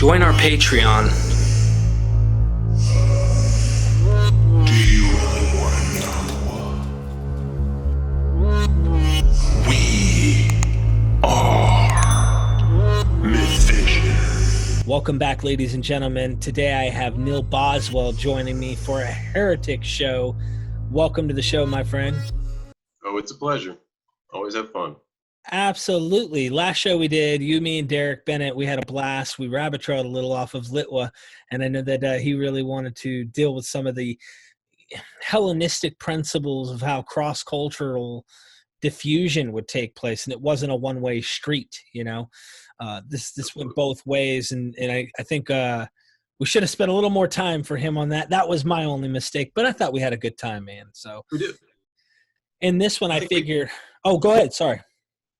Join our Patreon. Do you really want to know? We are MythVision. Welcome back, ladies and gentlemen. Today I have Neal Boswell joining me for a heretic show. Welcome to the show, my friend. Oh, it's a pleasure. Always have fun. Absolutely. Last show we did, you, me, and Derek Bennett, we had a blast. We rabbit trailed a little off of Litwa, and I know that he really wanted to deal with some of the Hellenistic principles of how cross-cultural diffusion would take place, and it wasn't a one-way street. This went both ways, and I think we should have spent a little more time for him on that. That was my only mistake, but I thought we had a good time, man. So We did. in this one, I figured. Oh, go ahead. Sorry.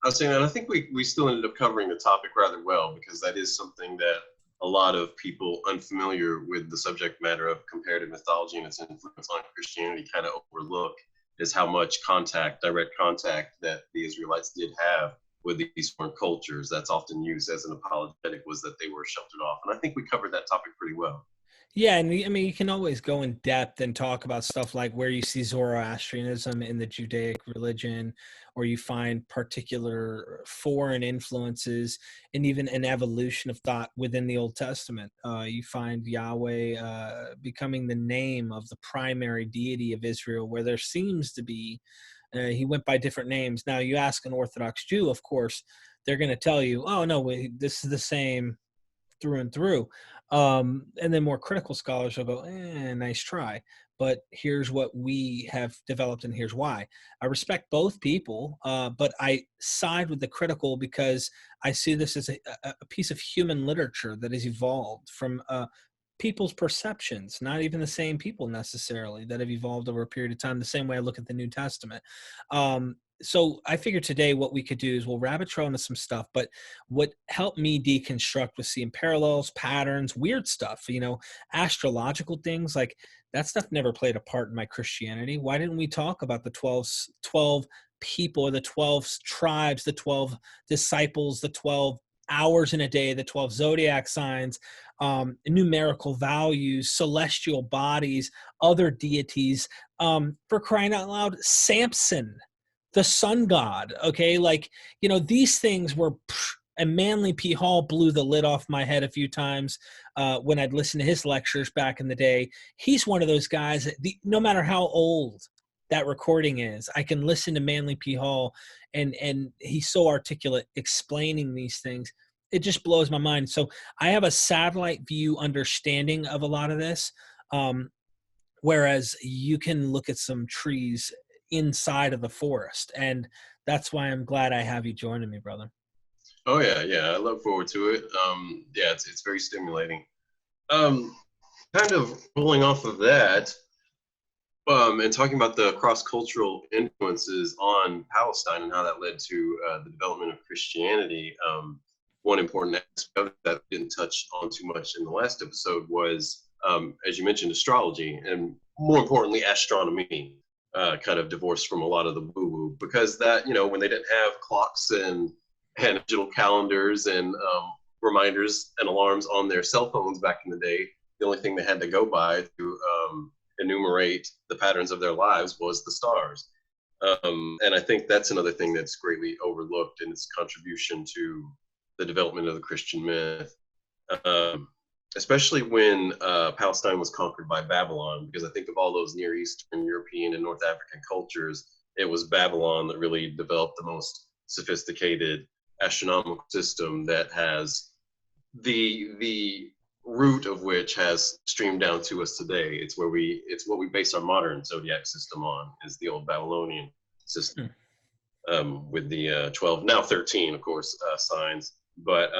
I was saying that I think we still ended up covering the topic rather well, because that is something that a lot of people unfamiliar with the subject matter of comparative mythology and its influence on Christianity kind of overlook, is how much direct contact that the Israelites did have with these foreign cultures. That's often used as an apologetic, was that they were sheltered off. And I think we covered that topic pretty well. Yeah, and I mean, you can always go in depth and talk about stuff like where you see Zoroastrianism in the Judaic religion, or you find particular foreign influences, and even an evolution of thought within the Old Testament. You find Yahweh becoming the name of the primary deity of Israel, where there seems to be, he went by different names. Now, you ask an Orthodox Jew, of course, they're going to tell you, oh, no, this is the same through and through. And then more critical scholars will go, nice try, but here's what we have developed and here's why. I respect both people, but I side with the critical because I see this as a piece of human literature that has evolved from people's perceptions, not even the same people necessarily, that have evolved over a period of time, the same way I look at the New Testament. So I figured today what we could do is we'll rabbit trail into some stuff, but what helped me deconstruct was seeing parallels, patterns, weird stuff, astrological things. Like, that stuff never played a part in my Christianity. Why didn't we talk about the 12 people, the 12 tribes, the 12 disciples, the 12 hours in a day, the 12 zodiac signs, numerical values, celestial bodies, other deities, for crying out loud, Samson, the sun god. Okay. These things were, and Manly P. Hall blew the lid off my head a few times when I'd listen to his lectures back in the day. He's one of those guys that no matter how old that recording is, I can listen to Manly P. Hall and he's so articulate explaining these things. It just blows my mind. So I have a satellite view understanding of a lot of this. Whereas you can look at some trees inside of the forest, and that's why I'm glad I have you joining me, brother. Oh yeah, I look forward to it. It's very stimulating. Kind of pulling off of that, and talking about the cross-cultural influences on Palestine and how that led to the development of Christianity. One important aspect of that we didn't touch on too much in the last episode was, as you mentioned, astrology, and more importantly, astronomy. Kind of divorced from a lot of the woo-woo, because that, when they didn't have clocks and digital calendars and reminders and alarms on their cell phones back in the day, the only thing they had to go by to enumerate the patterns of their lives was the stars. And I think that's another thing that's greatly overlooked in its contribution to the development of the Christian myth. Especially when Palestine was conquered by Babylon, because I think of all those Near Eastern, European, and North African cultures, it was Babylon that really developed the most sophisticated astronomical system that has the root of which has streamed down to us today. It's what we base our modern zodiac system on, is the old Babylonian system, with the 12, now 13, of course, signs. But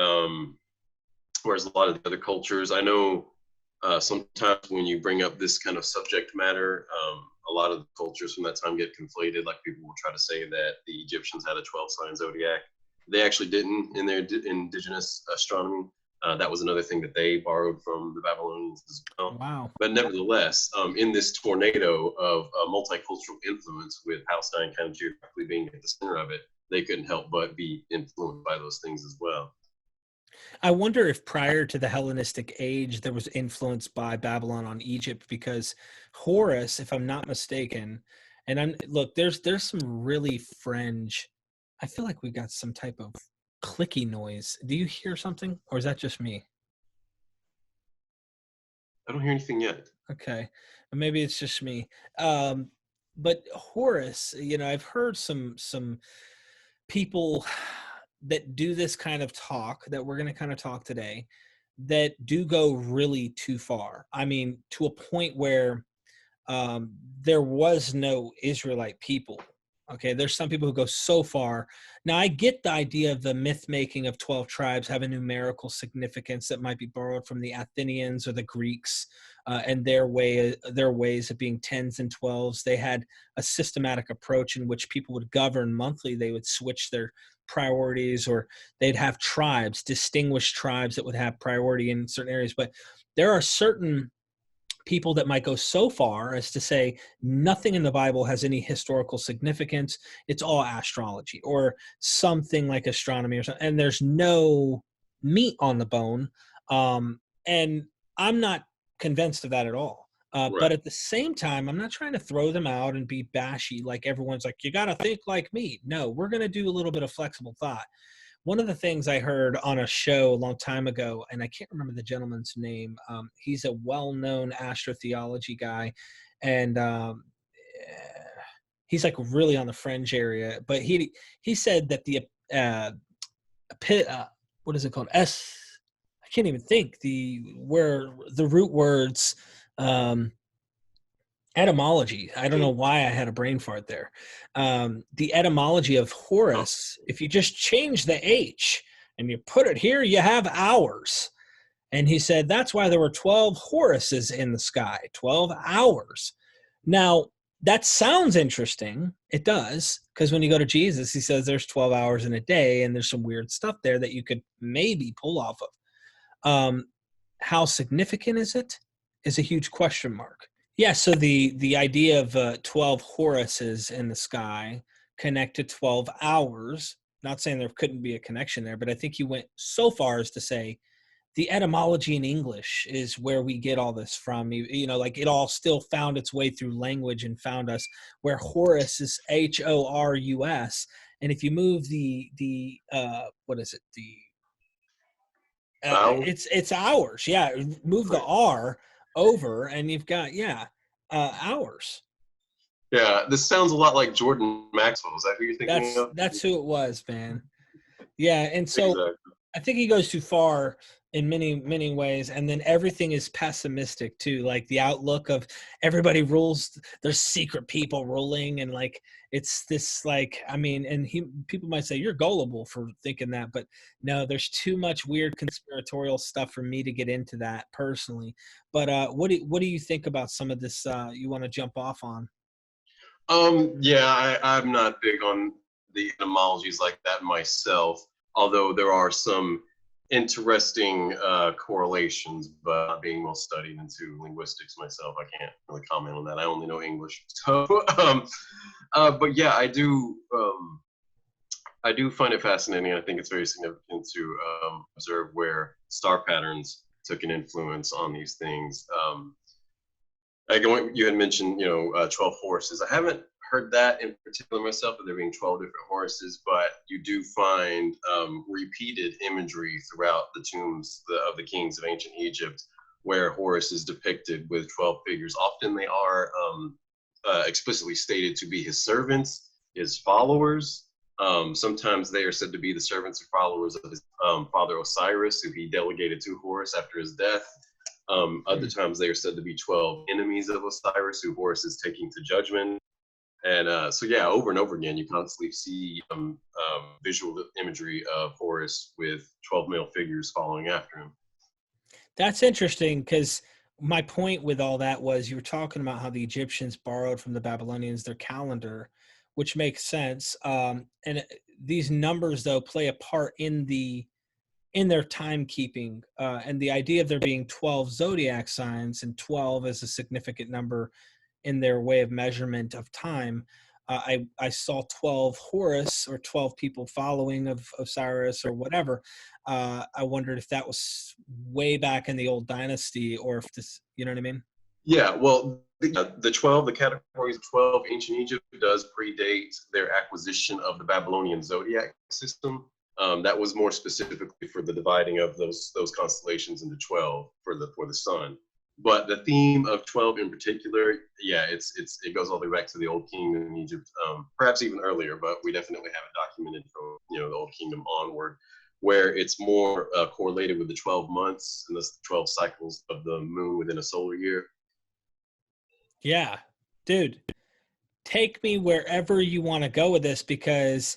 whereas a lot of the other cultures, I know sometimes when you bring up this kind of subject matter, a lot of the cultures from that time get conflated. Like, people will try to say that the Egyptians had a 12-sign zodiac. They actually didn't in their indigenous astronomy. That was another thing that they borrowed from the Babylonians as well. Wow. But nevertheless, in this tornado of multicultural influence, with Palestine kind of geographically being at the center of it, they couldn't help but be influenced by those things as well. I wonder if prior to the Hellenistic age, there was influence by Babylon on Egypt, because Horus, if I'm not mistaken, and I'm look, there's some really fringe. I feel like we got some type of clicky noise. Do you hear something, or is that just me? I don't hear anything yet. Okay, maybe it's just me. Um, but Horus, I've heard some people that do this kind of talk that we're going to kind of talk today that do go really too far. I mean, to a point where there was no Israelite people. Okay, there's some people who go so far. Now, I get the idea of the myth making of 12 tribes have a numerical significance that might be borrowed from the Athenians or the Greeks, and their ways of being tens and twelves. They had a systematic approach in which people would govern monthly. They would switch their priorities, or they'd have tribes, distinguished tribes that would have priority in certain areas. But there are certain people that might go so far as to say nothing in the Bible has any historical significance. It's all astrology or something like astronomy or something, and there's no meat on the bone. And I'm not convinced of that at all. But Right. at the same time, I'm not trying to throw them out and be bashy like everyone's like, you got to think like me. No, we're going to do a little bit of flexible thought. One of the things I heard on a show a long time ago, and I can't remember the gentleman's name. He's a well-known astrotheology guy, and he's like really on the fringe area. But he said that the pit, what is it called? I can't even think where the root words. Etymology. I don't know why I had a brain fart there. The etymology of Oh, Horus, if you just change the H and you put it here, you have hours. And he said that's why there were 12 Horuses in the sky, 12 hours. Now, that sounds interesting. It does, because when you go to Jesus, he says there's 12 hours in a day, and there's some weird stuff there that you could maybe pull off of. How significant is it? Is a huge question mark. Yeah, so the idea of 12 Horuses in the sky connect to 12 hours. Not saying there couldn't be a connection there, but I think he went so far as to say the etymology in English is where we get all this from. Like it all still found its way through language and found us, where Horus is Horus, and if you move the what is it, the wow. it's hours. Yeah, move the Right. R over, and you've got hours. Yeah, this sounds a lot like Jordan Maxwell. Is that who you're thinking That's of? that's who it was, man. Yeah, and so Exactly. I think he goes too far in many ways, and then everything is pessimistic too. Like the outlook of everybody rules. There's secret people ruling, and like it's this like I mean, and people might say you're gullible for thinking that, but no, there's too much weird conspiratorial stuff for me to get into that personally. But what do you think about some of this? You want to jump off on? Yeah, I'm not big on the etymologies like that myself, although there are some interesting correlations, but not being well studied into linguistics myself, I can't really comment on that. I only know English. So, but yeah, I do find it fascinating. I think it's very significant to observe where star patterns took an influence on these things. You had mentioned, 12 horses. I haven't heard that in particular myself, that there being 12 different horses, but you do find repeated imagery throughout the tombs of the kings of ancient Egypt, where Horus is depicted with 12 figures. Often they are explicitly stated to be his servants, his followers. Sometimes they are said to be the servants or followers of his father Osiris, who he delegated to Horus after his death. Other times they are said to be 12 enemies of Osiris, who Horus is taking to judgment. And so, yeah, over and over again, you constantly see visual imagery of Horus with 12 male figures following after him. That's interesting, because my point with all that was you were talking about how the Egyptians borrowed from the Babylonians their calendar, which makes sense. And these numbers though play a part in their timekeeping, and the idea of there being 12 zodiac signs and 12 as a significant number in their way of measurement of time. I saw 12 Horus, or 12 people following of Osiris or whatever. I wondered if that was way back in the old dynasty, or if this, you know what I mean? Yeah, well, the 12, the categories of 12, ancient Egypt does predate their acquisition of the Babylonian zodiac system. That was more specifically for the dividing of those constellations into 12 for the sun. But the theme of 12 in particular, yeah, it goes all the way back to the Old Kingdom in Egypt, perhaps even earlier, but we definitely have it documented from the Old Kingdom onward, where it's more correlated with the 12 months and the 12 cycles of the moon within a solar year. Yeah, dude, take me wherever you want to go with this, because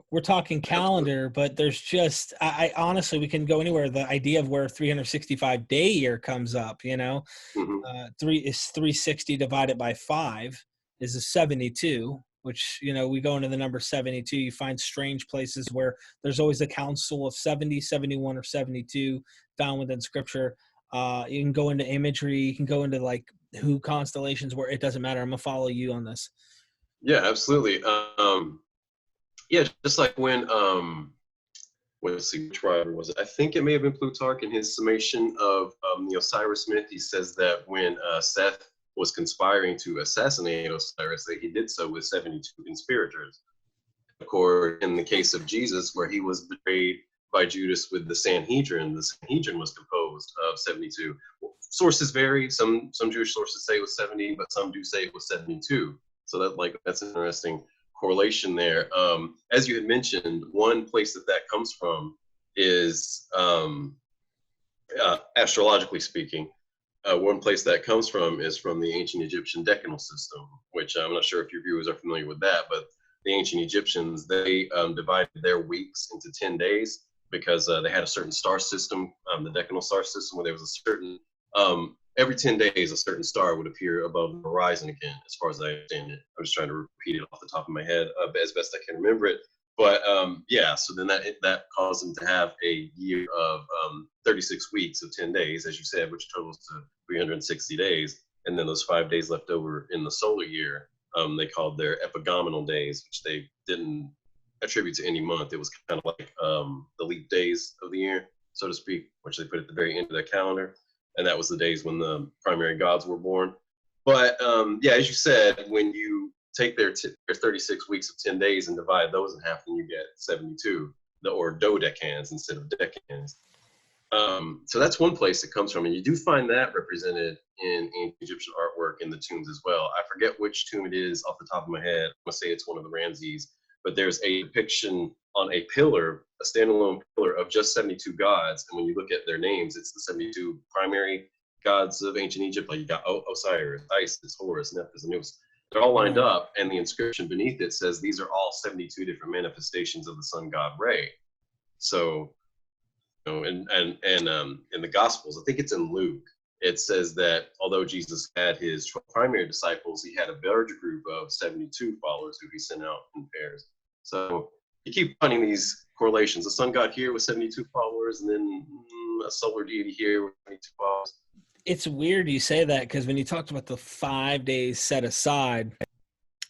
we're talking calendar, but there's just, I honestly, we can go anywhere. The idea of where 365 day year comes up, Mhm. 360 divided by 5 is a 72, which, we go into the number 72. You find strange places where there's always a council of 70, 71, or 72 found within scripture. You can go into imagery, you can go into like who constellations, where it doesn't matter. I'm gonna follow you on this. Yeah, absolutely. Yeah, just like when let's see, which writer was it? I think it may have been Plutarch in his summation of the Osiris myth. He says that when Seth was conspiring to assassinate Osiris, that he did so with 72 conspirators. Of course, in the case of Jesus, where he was betrayed by Judas with the Sanhedrin was composed of 72. Sources vary. Some Jewish sources say it was 70, but some do say it was 72. So that's an interesting correlation there. As you had mentioned, one place that comes from is, astrologically speaking, one place that comes from is from the ancient Egyptian decanal system, which I'm not sure if your viewers are familiar with that, but the ancient Egyptians, they divided their weeks into 10 days because they had a certain star system, the decanal star system, where there was a certain, every 10 days, a certain star would appear above the horizon again, as far as I understand it. I'm just trying to repeat it off the top of my head as best I can remember it. But yeah, so then that caused them to have a year of 36 weeks of 10 days, as you said, which totals to 360 days. And then those 5 days left over in the solar year, they called their epigomenal days, which they didn't attribute to any month. It was kind of like the leap days of the year, so to speak, which they put at the very end of their calendar. And that was the days when the primary gods were born. But yeah, as you said, when you take their 36 weeks of 10 days and divide those in half, then you get 72, or dodecans instead of decans. So that's one place it comes from. And you do find that represented in ancient Egyptian artwork in the tombs as well. I forget which tomb it is off the top of my head. I'm going to say it's one of the Ramses. But there's a depiction on a pillar, a standalone pillar of just 72 gods. And when you look at their names, it's the 72 primary gods of ancient Egypt. Like you got Osiris, Isis, Horus, Nephthys, and Anubis. They're all lined up, and the inscription beneath it says these are all 72 different manifestations of the sun god Re. So, and in the Gospels, I think it's in Luke, it says that although Jesus had his 12 primary disciples, he had a larger group of 72 followers who he sent out in pairs. So you keep finding these correlations. The sun god here with 72 followers, and then a solar deity here with 72 followers. It's weird you say that, because when you talked about the 5 days set aside,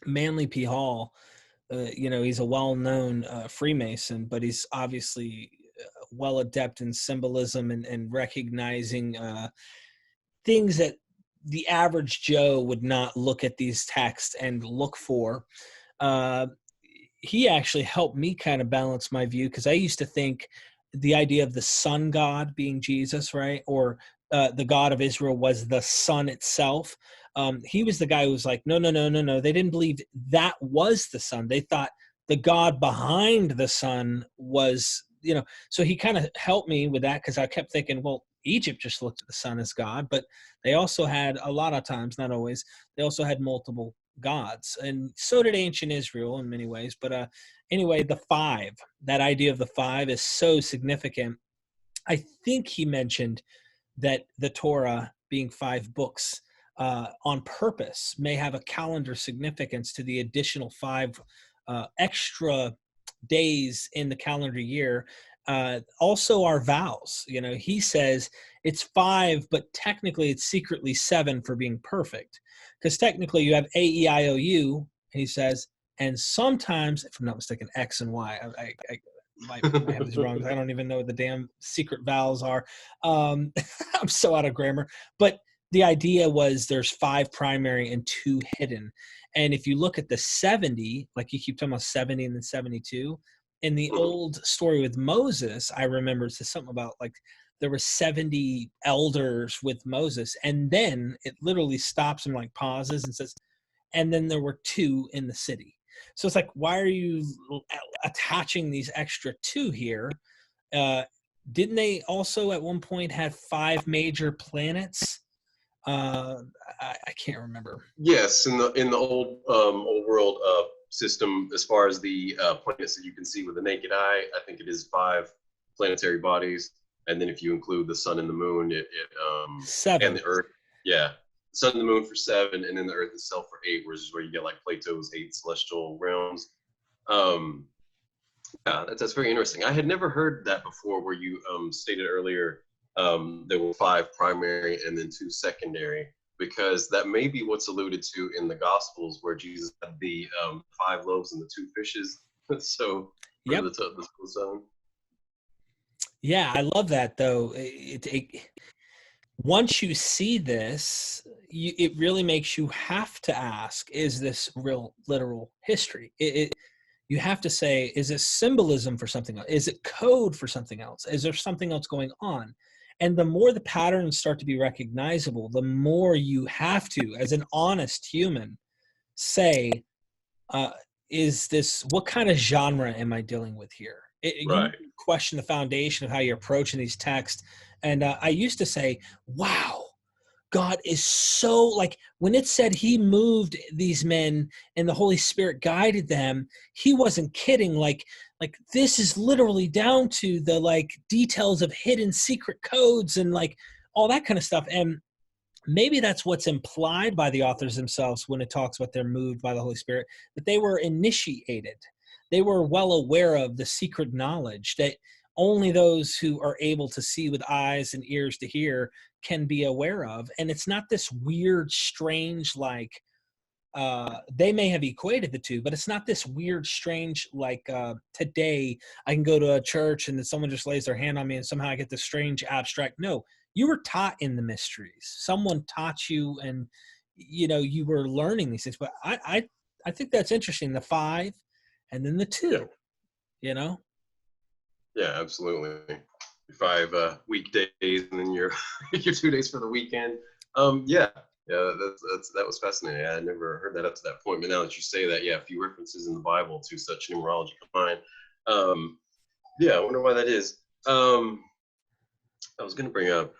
Manly P. Hall, he's a well-known Freemason, but he's obviously well adept in symbolism and recognizing things that the average Joe would not look at these texts and look for. He actually helped me kind of balance my view, because I used to think the idea of the sun god being Jesus, right? Or the God of Israel was the sun itself. He was the guy who was like, no. They didn't believe that was the sun. They thought the God behind the sun was, so he kind of helped me with that, because I kept thinking, well, Egypt just looked at the sun as God, but they also had, a lot of times, not always, they also had multiple gods, and so did ancient Israel in many ways. But anyway, the 5, that idea of the 5 is so significant. I think he mentioned that the Torah, being 5 books, on purpose may have a calendar significance to the additional 5 extra days in the calendar year. Also our vows, he says it's 5, but technically it's secretly 7 for being perfect, because technically you have AEIOU, And he says, and sometimes, if I'm not mistaken, X and Y. I might have this wrong. I don't even know what the damn secret vowels are. I'm so out of grammar. But the idea was there's 5 primary and 2 hidden. And if you look at the 70, like you keep talking about 70 and then 72, in the old story with Moses, I remember it says something about like there were 70 elders with Moses. And then it literally stops and like pauses and says, and then there were 2 in the city. So it's like, why are you attaching these extra 2 here? Didn't they also at one point have 5 major planets? I can't remember. Yes, in the old world system, as far as the planets that you can see with the naked eye, I think it is 5 planetary bodies, and then if you include the sun and the moon, it 7 and the Earth, yeah, the sun and the moon for 7, and then the Earth itself for 8, which is where you get like Plato's 8 celestial realms. Yeah, that's very interesting. I had never heard that before, where you stated earlier there were 5 primary and then 2 secondary, because that may be what's alluded to in the Gospels, where Jesus had the 5 loaves and the 2 fishes. So, Yep. the zone. Yeah, I love that though. Once you see this, it really makes you have to ask, is this real literal history? You have to say, is it symbolism for something else? Is it code for something else? Is there something else going on? And the more the patterns start to be recognizable, the more you have to, as an honest human, say, is this, what kind of genre am I dealing with here? Right. You question the foundation of how you're approaching these texts. And I used to say, wow, God is so, like when it said he moved these men and the Holy Spirit guided them, he wasn't kidding. Like this is literally down to the like details of hidden secret codes and like all that kind of stuff. And maybe that's what's implied by the authors themselves when it talks about they're moved by the Holy Spirit, that they were initiated. They were well aware of the secret knowledge that only those who are able to see with eyes and ears to hear can be aware of. And it's not this weird, strange, like they may have equated the two, but it's not this weird, strange, like today I can go to a church and then someone just lays their hand on me and somehow I get this strange abstract. No, you were taught in the mysteries. Someone taught you and, you know, you were learning these things. But I think that's interesting, the 5 and then the 2, Yeah. you know? Yeah, absolutely. 5 weekdays and then your your 2 days for the weekend. Yeah, that was fascinating. I had never heard that up to that point, but now that you say that, yeah, a few references in the Bible to such numerology combined. Yeah, I wonder why that is. I was going to bring up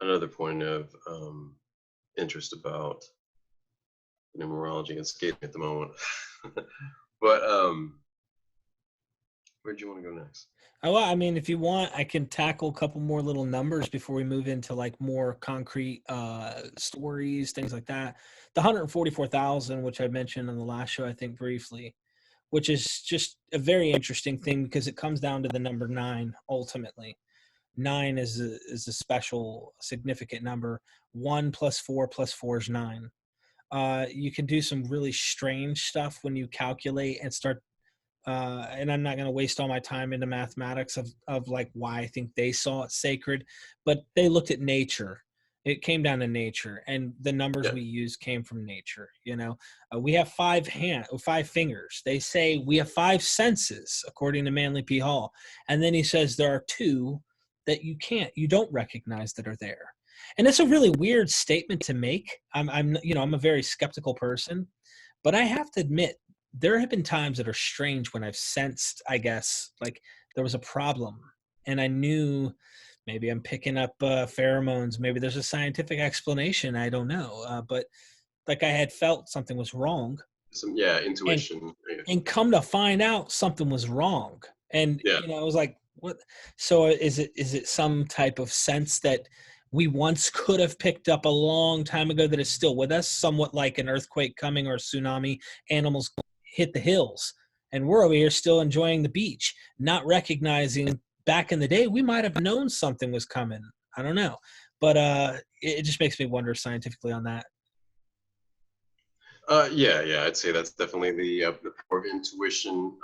another point of interest about numerology. It's escaping at the moment, but where'd you want to go next? Oh, well, I mean, if you want, I can tackle a couple more little numbers before we move into like more concrete stories, things like that. The 144,000, which I mentioned on the last show, I think briefly, which is just a very interesting thing because it comes down to the number 9 ultimately. 9 is a special, significant number. 1 plus 4 plus 4 is 9. You can do some really strange stuff when you calculate and start and I'm not going to waste all my time into mathematics of like why I think they saw it sacred, but they looked at nature. It came down to nature, and the numbers we use came from nature. You know, we have 5 fingers. They say we have 5 senses, according to Manly P. Hall, and then he says there are 2 that you don't recognize that are there, and it's a really weird statement to make. I'm a very skeptical person, but I have to admit, there have been times that are strange when I've sensed, I guess, like there was a problem and I knew maybe I'm picking up pheromones. Maybe there's a scientific explanation. I don't know. But like I had felt something was wrong. Some intuition. And come to find out something was wrong. And, Yeah. I was like, what? So is it some type of sense that we once could have picked up a long time ago that is still with us, somewhat like an earthquake coming or a tsunami, animals hit the hills, and we're over here still enjoying the beach, not recognizing back in the day we might have known something was coming. I don't know, but it just makes me wonder scientifically on that. Yeah, I'd say that's definitely the power of intuition.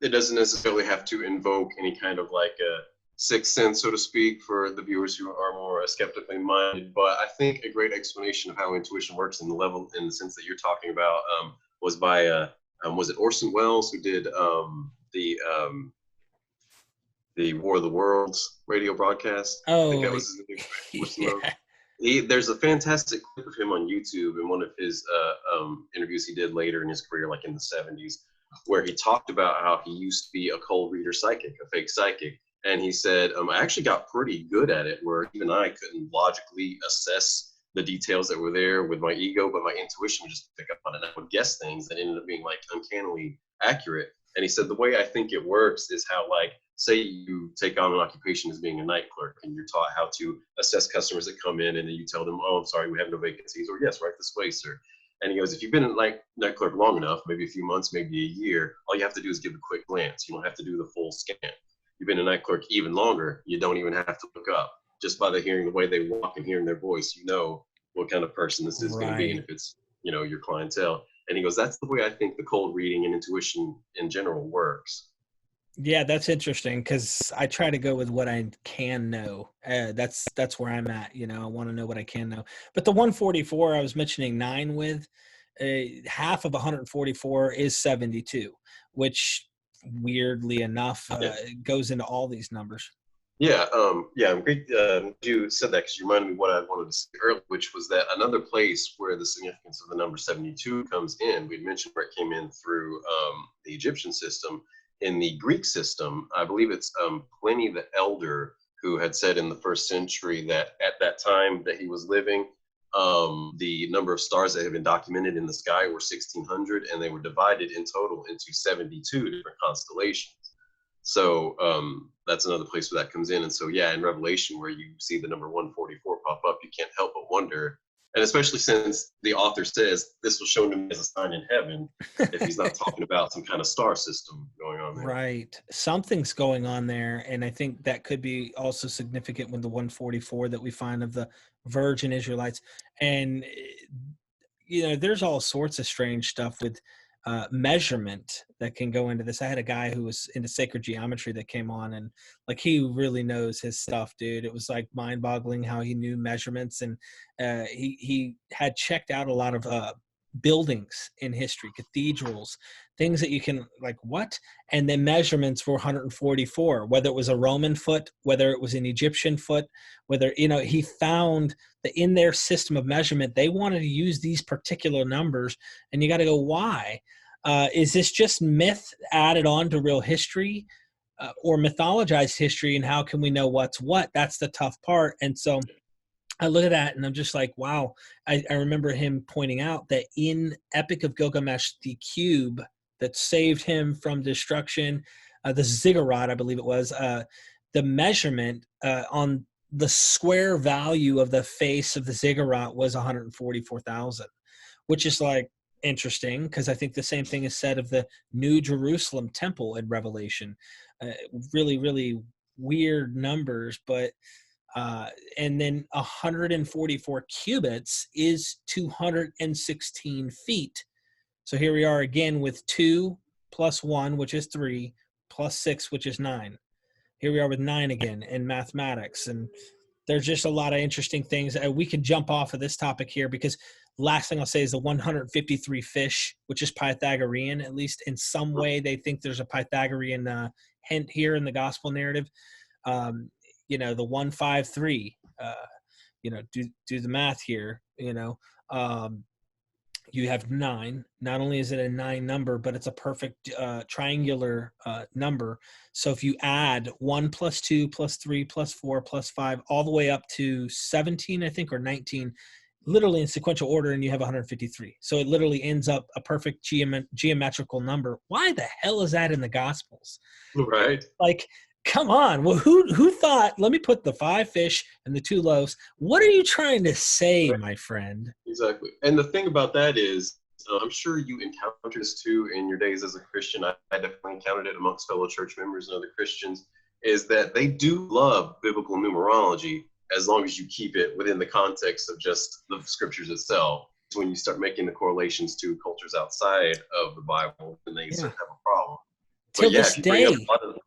It doesn't necessarily have to invoke any kind of like a sixth sense, so to speak, for the viewers who are more skeptically minded. But I think a great explanation of how intuition works in the level, in the sense that you're talking about, was by was it Orson Welles who did the War of the Worlds radio broadcast? I think that Oh, was his name, right? Orson Welles. yeah. There's a fantastic clip of him on YouTube in one of his interviews he did later in his career, like in the 70s, where he talked about how he used to be a cold reader psychic, a fake psychic. And he said, I actually got pretty good at it, where even I couldn't logically assess the details that were there with my ego, but my intuition would just pick up on it. And I would guess things that ended up being like uncannily accurate. And he said, the way I think it works is how, like, say you take on an occupation as being a night clerk and you're taught how to assess customers that come in, and then you tell them, oh, I'm sorry, we have no vacancies, or yes, right this way, sir. And he goes, if you've been a night clerk long enough, maybe a few months, maybe a year, all you have to do is give a quick glance. You don't have to do the full scan. You've been a night clerk even longer, you don't even have to look up. Just by the hearing the way they walk and hearing their voice, you know what kind of person this is going to be, and Right. if it's, your clientele. And he goes, that's the way I think the cold reading and intuition in general works. Yeah, that's interesting because I try to go with what I can know. That's where I'm at. I want to know what I can know. But the 144 I was mentioning 9 with, half of 144 is 72, which weirdly enough Yeah. goes into all these numbers. Yeah, I'm great. You said that because you reminded me what I wanted to say earlier, which was that another place where the significance of the number 72 comes in. We'd mentioned where it came in through the Egyptian system. In the Greek system, I believe it's Pliny the Elder who had said in the first century that at that time that he was living, the number of stars that had been documented in the sky were 1,600, and they were divided in total into 72 different constellations. So that's another place where that comes in. And so, yeah, in Revelation, where you see the number 144 pop up, you can't help but wonder. And especially since the author says this was shown to me as a sign in heaven, if he's not talking about some kind of star system going on there. Right. Something's going on there. And I think that could be also significant with the 144 that we find of the virgin Israelites. And, there's all sorts of strange stuff with measurement that can go into this. I had a guy who was into sacred geometry that came on, and like he really knows his stuff, dude. It was like mind boggling how he knew measurements. And he had checked out a lot of buildings in history, cathedrals, things that you can like, what? And then measurements were 144, whether it was a Roman foot, whether it was an Egyptian foot, whether, he found that in their system of measurement, they wanted to use these particular numbers. And you got to go, why? Is this just myth added on to real history, or mythologized history? And how can we know what's what? That's the tough part. And so I look at that and I'm just like, wow. I remember him pointing out that in Epic of Gilgamesh, the cube that saved him from destruction, the ziggurat, I believe it was, the measurement on the square value of the face of the ziggurat was 144,000, which is like interesting because I think the same thing is said of the New Jerusalem temple in Revelation. Really, really weird numbers, but and then 144 cubits is 216 feet. So here we are again with 2 plus 1, which is 3, plus 6, which is 9. Here we are with 9 again in mathematics. And there's just a lot of interesting things. We could jump off of this topic here because last thing I'll say is the 153 fish, which is Pythagorean. At least in some way, they think there's a Pythagorean hint here in the gospel narrative. The 153, do the math here, you have 9. Not only is it a 9 number, but it's a perfect triangular number. So if you add 1 plus 2 plus 3 plus 4 plus 5 all the way up to 17, I think, or 19, literally in sequential order, and you have 153. So it literally ends up a perfect geometrical number. Why the hell is that in the Gospels? Right. Like, come on. Well, who thought, let me put the 5 fish and the 2 loaves. What are you trying to say, Right. my friend? Exactly. And the thing about that is, I'm sure you encountered this too in your days as a Christian. I definitely encountered it amongst fellow church members and other Christians, is that they do love biblical numerology as long as you keep it within the context of just the scriptures itself. when you start making the correlations to cultures outside of the Bible, then they Yeah. start to have a problem. Till But yeah, this if you bring up day,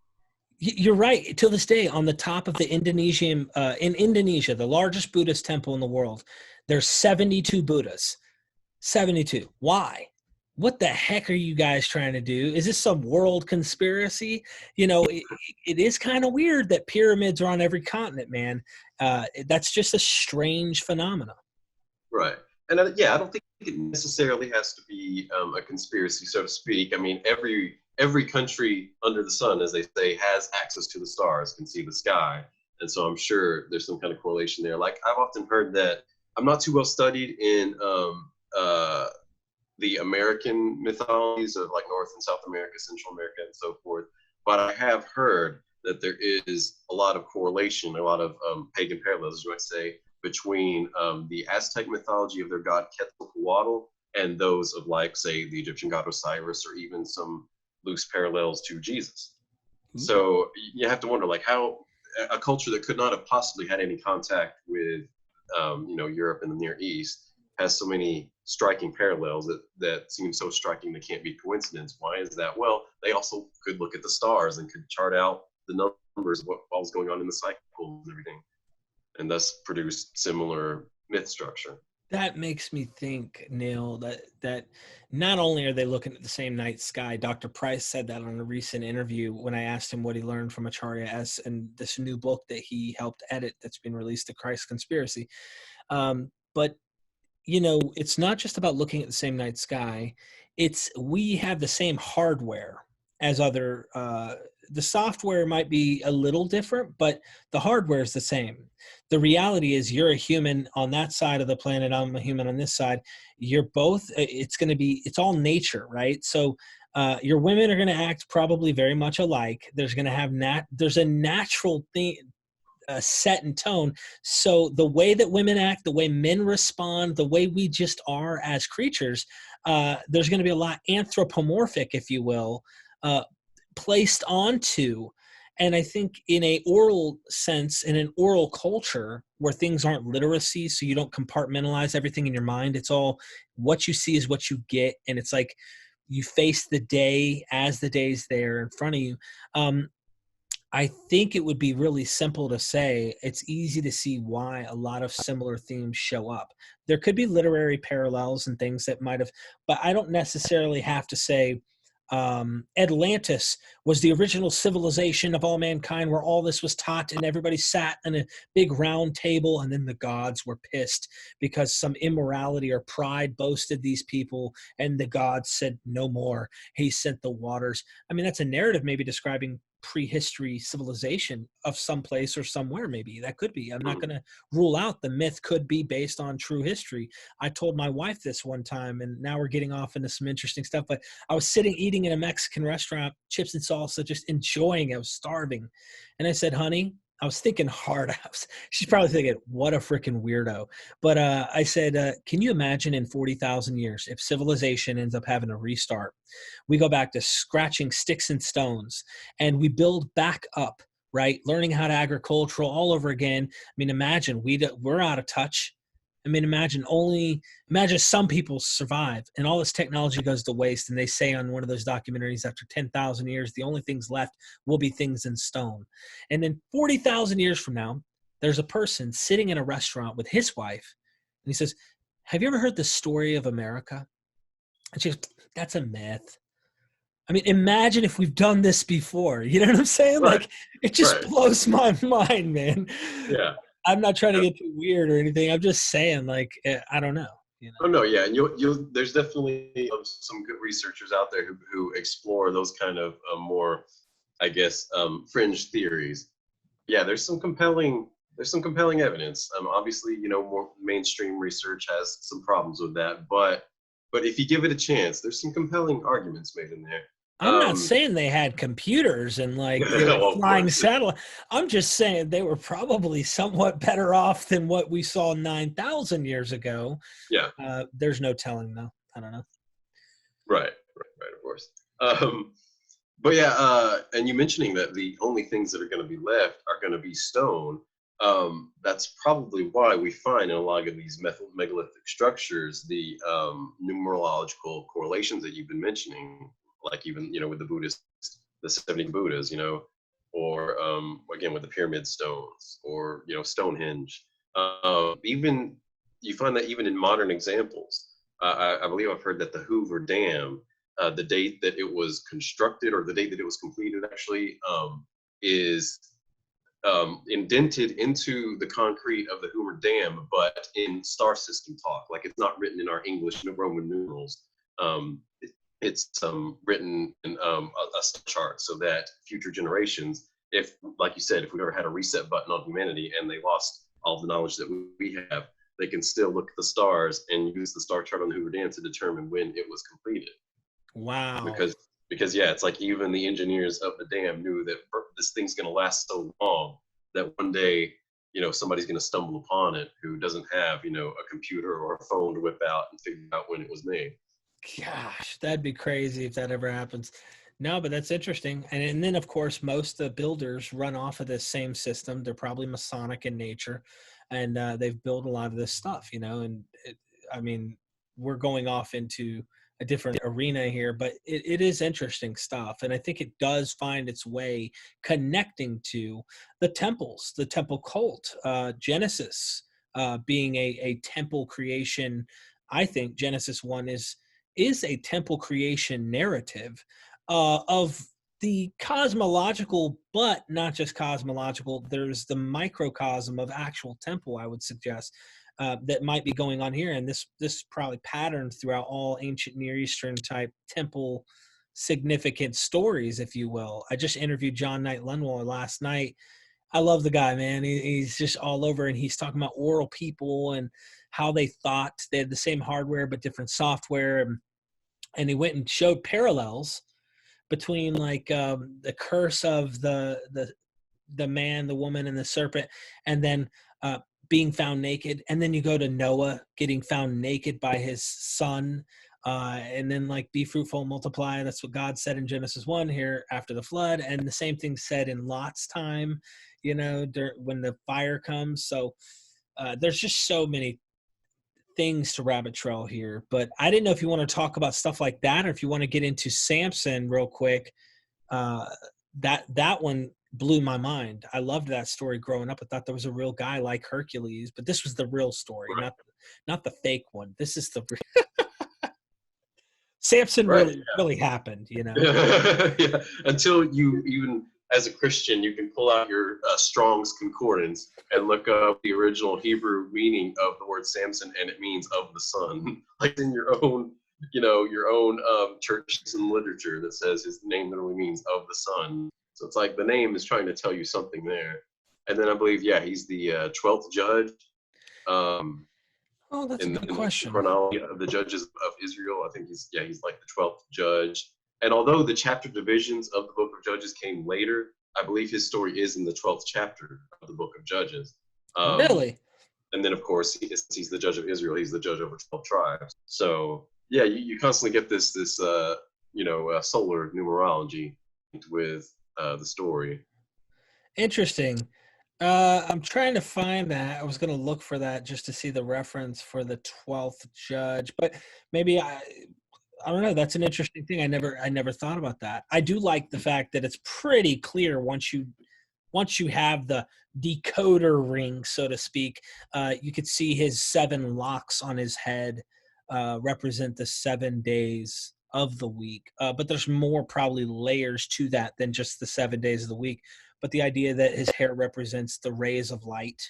you're right. Till this day, on the top of the Indonesian, in Indonesia, the largest Buddhist temple in the world, there's 72 Buddhas. 72. Why? What the heck are you guys trying to do? Is this some world conspiracy? It is kind of weird that pyramids are on every continent, man. That's just a strange phenomenon. right. And yeah, I don't think it necessarily has to be a conspiracy, so to speak. I mean, every country under the sun, as they say, has access to the stars, can see the sky, and so I'm sure there's some kind of correlation there. Like I've often heard that I'm not too well studied in the American mythologies of like North and South America, Central America, and so forth, but I have heard that there is a lot of correlation, a lot of pagan parallels, as you might say, between the Aztec mythology of their god Quetzalcoatl and those of, like, say, the Egyptian god Osiris, or even some loose parallels to Jesus. So you have to wonder, like, how a culture that could not have possibly had any contact with, Europe and the Near East has so many striking parallels that seem so striking they can't be coincidence. Why is that? Well, they also could look at the stars and could chart out the numbers of what was going on in the cycles and everything, and thus produce similar myth structure. That makes me think, Neal, that not only are they looking at the same night sky. Dr. Price said that on a recent interview when I asked him what he learned from Acharya S. and this new book that he helped edit that's been released, The Christ Conspiracy. But it's not just about looking at the same night sky. We have the same hardware as other. The software might be a little different, but the hardware is the same. The reality is you're a human on that side of the planet. I'm a human on this side. You're both, it's all nature, right? So your women are going to act probably very much alike. There's going to have there's a natural thing, set in tone. So the way that women act, the way men respond, the way we just are as creatures, there's going to be a lot anthropomorphic, if you will, placed onto. And I think in a oral sense, in an oral culture where things aren't literacy, so you don't compartmentalize everything in your mind, it's all what you see is what you get. And it's like you face the day as the day's there in front of you. I think it would be really simple to say it's easy to see why a lot of similar themes show up. There could be literary parallels and things that might have, but I don't necessarily have to say Atlantis was the original civilization of all mankind where all this was taught and everybody sat in a big round table, and then the gods were pissed because some immorality or pride boasted these people, and the gods said no more. He sent the waters. I mean, that's a narrative maybe describing prehistory civilization of some place or somewhere. Maybe that could be. I'm not going to rule out the myth could be based on true history. I told my wife this one time, and now we're getting off into some interesting stuff, but I was sitting eating in a Mexican restaurant, chips and salsa, just enjoying it. I was starving. And I said, honey, I was thinking hard. She's probably thinking, what a freaking weirdo. But I said, can you imagine in 40,000 years if civilization ends up having a restart? We go back to scratching sticks and stones and we build back up, right? Learning how to agricultural all over again. I mean, imagine we're out of touch. I mean, imagine some people survive and all this technology goes to waste. And they say on one of those documentaries, after 10,000 years, the only things left will be things in stone. And then 40,000 years from now, there's a person sitting in a restaurant with his wife. And he says, have you ever heard the story of America? And she goes, that's a myth. I mean, imagine if we've done this before. You know what I'm saying? Right. Like, it just blows my mind, man. Yeah. I'm not trying to get too weird or anything. I'm just saying, like, I don't know. Oh no, yeah, and you'll there's definitely some good researchers out there who explore those kind of more, I guess, fringe theories. Yeah, there's some compelling evidence. Obviously, more mainstream research has some problems with that, but if you give it a chance, there's some compelling arguments made in there. I'm not saying they had computers and like flying satellite. I'm just saying they were probably somewhat better off than what we saw 9,000 years ago. Yeah. There's no telling though. I don't know. Right, of course. But yeah, and you mentioning that the only things that are going to be left are going to be stone. That's probably why we find in a lot of these megalithic structures the numerological correlations that you've been mentioning, like even with the Buddhists, the 70 Buddhas, or again with the pyramid stones, or Stonehenge. Even you find that even in modern examples. I believe I've heard that the Hoover Dam, the date that it was constructed or the date that it was completed actually is indented into the concrete of the Hoover Dam, but in star system talk. Like it's not written in our English Roman numerals. It's written in a star chart so that future generations, if, like you said, if we ever had a reset button on humanity and they lost all the knowledge that we have, they can still look at the stars and use the star chart on the Hoover Dam to determine when it was completed. Wow. Because yeah, it's like even the engineers of the dam knew that this thing's going to last so long that one day somebody's going to stumble upon it who doesn't have a computer or a phone to whip out and figure out when it was made. Gosh, that'd be crazy if that ever happens. No, but that's interesting. And then, of course, most of the builders run off of this same system. They're probably Masonic in nature, and they've built a lot of this stuff, and I mean, we're going off into a different arena here, but it is interesting stuff. And I think it does find its way connecting to the temples, the temple cult, Genesis being a temple creation. I think Genesis 1 is a temple creation narrative of the cosmological, but not just cosmological. There's the microcosm of actual temple, I would suggest, that might be going on here. And this probably patterned throughout all ancient Near Eastern type temple significant stories, if you will. I just interviewed John Knight Lunwell last night. I love the guy, man. He's just all over, and he's talking about oral people and how they thought they had the same hardware but different software. And he went and showed parallels between like the curse of the man, the woman, and the serpent, and then being found naked. And then you go to Noah getting found naked by his son, and then like be fruitful and multiply. That's what God said in Genesis 1 here after the flood, and the same thing said in Lot's time, when the fire comes. So there's just so many things to rabbit trail here, but I didn't know if you want to talk about stuff like that or if you want to get into Samson real quick. That one blew my mind. I loved that story growing up. I thought there was a real guy like Hercules, but this was the real story, Right. not the fake one. This is the Samson Right. really happened, Yeah. Until you even as a Christian, you can pull out your Strong's Concordance and look up the original Hebrew meaning of the word Samson, and it means of the sun. Like in your own, church and literature that says his name literally means of the sun. So it's like the name is trying to tell you something there. And then I believe, he's the 12th judge. Oh, that's a good question. The chronology of the judges of Israel, I think he's like the 12th judge. And although the chapter divisions of the book of Judges came later, I believe his story is in the 12th chapter of the book of Judges. Really? And then, of course, he's the judge of Israel. He's the judge over 12 tribes. So, yeah, you constantly get this solar numerology with the story. Interesting. I'm trying to find that. I was going to look for that just to see the reference for the 12th judge, but maybe I don't know. That's an interesting thing. I never thought about that. I do like the fact that it's pretty clear once you have the decoder ring, so to speak. You could see his 7 locks on his head represent the 7 days of the week. But there's more probably layers to that than just the 7 days of the week. But the idea that his hair represents the rays of light.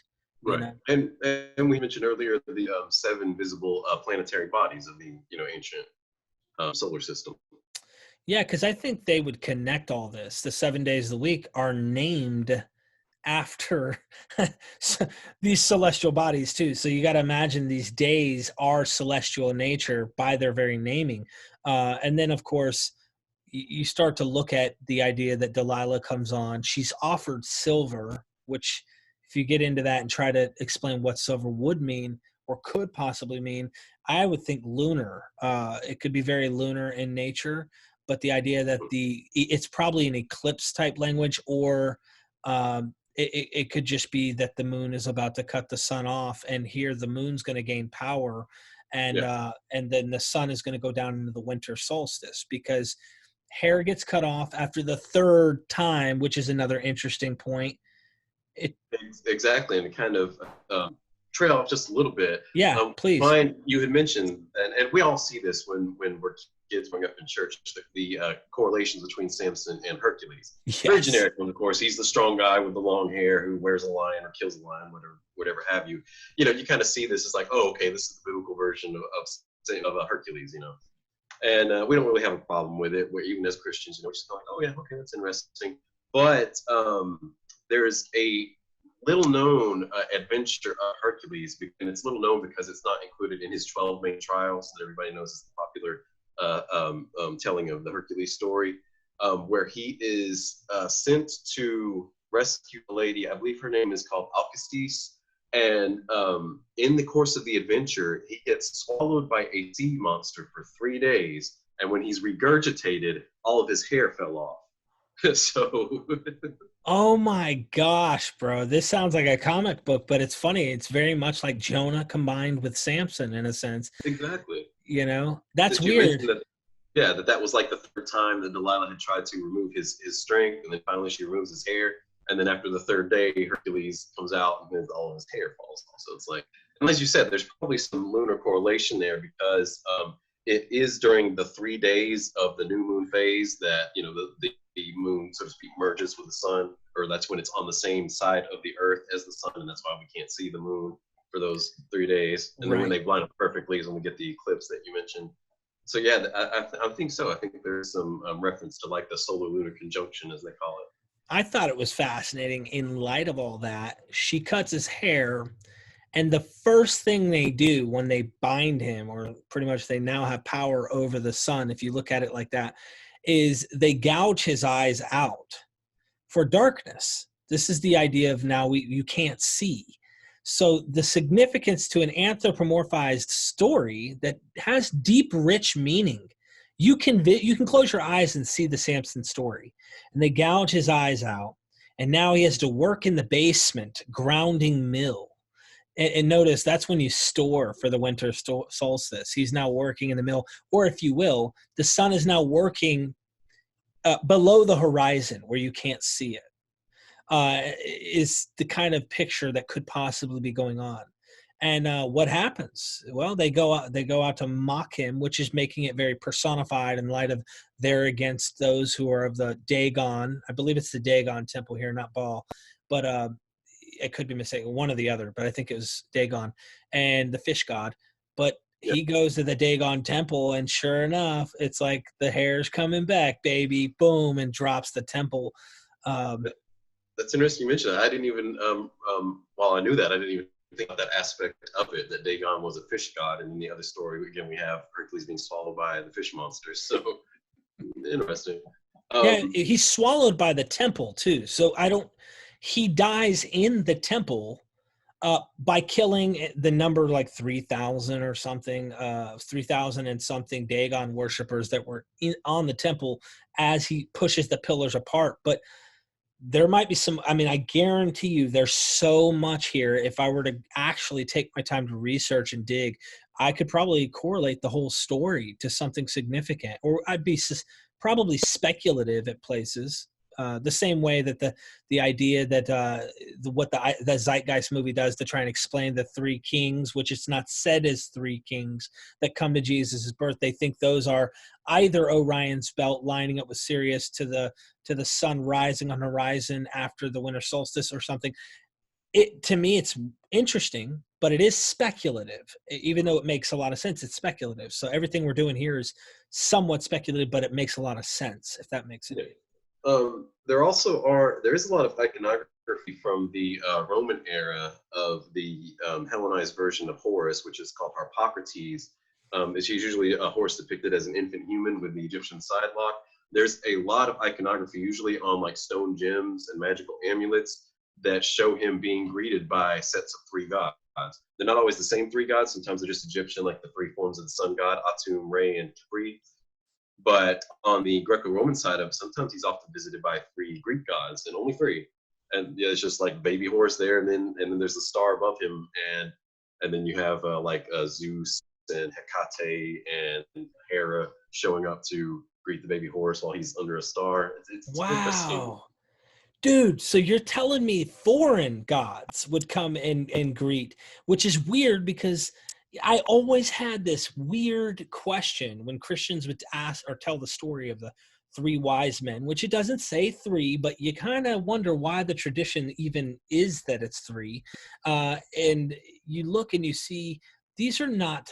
Right. And we mentioned earlier the 7 visible planetary bodies of the ancient solar system. Yeah, because I think they would connect all this. The 7 days of the week are named after these celestial bodies too. So you got to imagine these days are celestial in nature by their very naming. And then, of course, you start to look at the idea that Delilah comes on. She's offered silver, which if you get into that and try to explain what silver would mean or could possibly mean, I would think lunar. It could be very lunar in nature, but the idea that it's probably an eclipse type language, or it could just be that the moon is about to cut the sun off, and here the moon's going to gain power, and then the sun is going to go down into the winter solstice, because hair gets cut off after the third time, which is another interesting point. Exactly, and kind of trail off just a little bit. Yeah, please. Mine, you had mentioned, and we all see this when we're kids growing up in church, the correlations between Samson and Hercules. Yes. Very generic one, of course. He's the strong guy with the long hair who wears a lion or kills a lion, whatever have you. You know, you kind of see this as like, oh, okay, this is the biblical version of Hercules, you know. And we don't really have a problem with it, where even as Christians, you know, we're just like, oh yeah, okay, that's interesting. But there's a little known adventure of Hercules, and it's little known because it's not included in his 12 main trials that everybody knows is the popular telling of the Hercules story, where he is sent to rescue a lady. I believe her name is called Alcestis. And in the course of the adventure, he gets swallowed by a sea monster for 3 days. And when he's regurgitated, all of his hair fell off. So Oh my gosh, bro. This sounds like a comic book, but it's funny. It's very much like Jonah combined with Samson in a sense. Exactly. You know, that's Did you weird. mention that, yeah, that was like the third time that Delilah had tried to remove his strength, and then finally she removes his hair. And then after the third day, Hercules comes out and then all of his hair falls off. So it's like, and as you said, there's probably some lunar correlation there, because it is during the 3 days of the new moon phase that, you know, the moon, so to speak, merges with the sun, or that's when it's on the same side of the earth as the sun, and that's why we can't see the moon for those 3 days. And then when they line up perfectly is when we get the eclipse that you mentioned. So yeah, I think so. I think there's some reference to like the solar lunar conjunction, as they call it. I thought it was fascinating in light of all that. She cuts his hair, and the first thing they do when they bind him, or pretty much they now have power over the sun, if you look at it like that, is they gouge his eyes out for darkness. This is the idea of now you can't see. So the significance to an anthropomorphized story that has deep, rich meaning. You can close your eyes and see the Samson story. And they gouge his eyes out. And now he has to work in the basement, grounding mill. And notice that's when you store for the winter solstice. He's now working in the mill. Or if you will, the sun is now working below the horizon where you can't see it. Is the kind of picture that could possibly be going on. And what happens? Well, they go out to mock him, which is making it very personified in light of they're against those who are of the Dagon. I believe it's the Dagon temple here, not Baal, but it could be mistaken, one or the other, but I think it was Dagon and the fish god. But he goes to the Dagon temple, and sure enough, it's like the hair's coming back, baby, boom, and drops the temple. That's interesting you mentioned that. I didn't even, while I knew that, I didn't even think about that aspect of it, that Dagon was a fish god. And in the other story, again, we have Hercules being swallowed by the fish monster. So interesting. Yeah, he's swallowed by the temple too. So he dies in the temple by killing the number like 3,000 or something, 3,000 and something Dagon worshipers that were on the temple as he pushes the pillars apart. But there might be some, I mean, I guarantee you there's so much here. If I were to actually take my time to research and dig, I could probably correlate the whole story to something significant, or I'd be probably speculative at places. The same way that the idea that what the Zeitgeist movie does to try and explain the three kings, which it's not said as three kings that come to Jesus' birth. They think those are either Orion's belt lining up with Sirius to the sun rising on horizon after the winter solstice or something. To me, it's interesting, but it is speculative. Even though it makes a lot of sense, it's speculative. So everything we're doing here is somewhat speculative, but it makes a lot of sense, if that makes it. There is a lot of iconography from the Roman era of the Hellenized version of Horus, which is called Harpocrates. It's usually a horse depicted as an infant human with the Egyptian sidelock. There's a lot of iconography, usually on like stone gems and magical amulets, that show him being greeted by sets of three gods. They're not always the same three gods. Sometimes they're just Egyptian, like the three forms of the sun god, Atum, Re, and Khepri. But on the Greco-Roman side of, sometimes he's often visited by three Greek gods, and only three. and yeah, it's just like baby horse there, and then there's a star above him, and then you have like Zeus and Hecate and Hera showing up to greet the baby horse while he's under a star. It's interesting. Wow. Dude, so you're telling me foreign gods would come and greet, which is weird because I always had this weird question when Christians would ask or tell the story of the three wise men, which it doesn't say three, but you kind of wonder why the tradition even is that it's three. And you look and you see these are not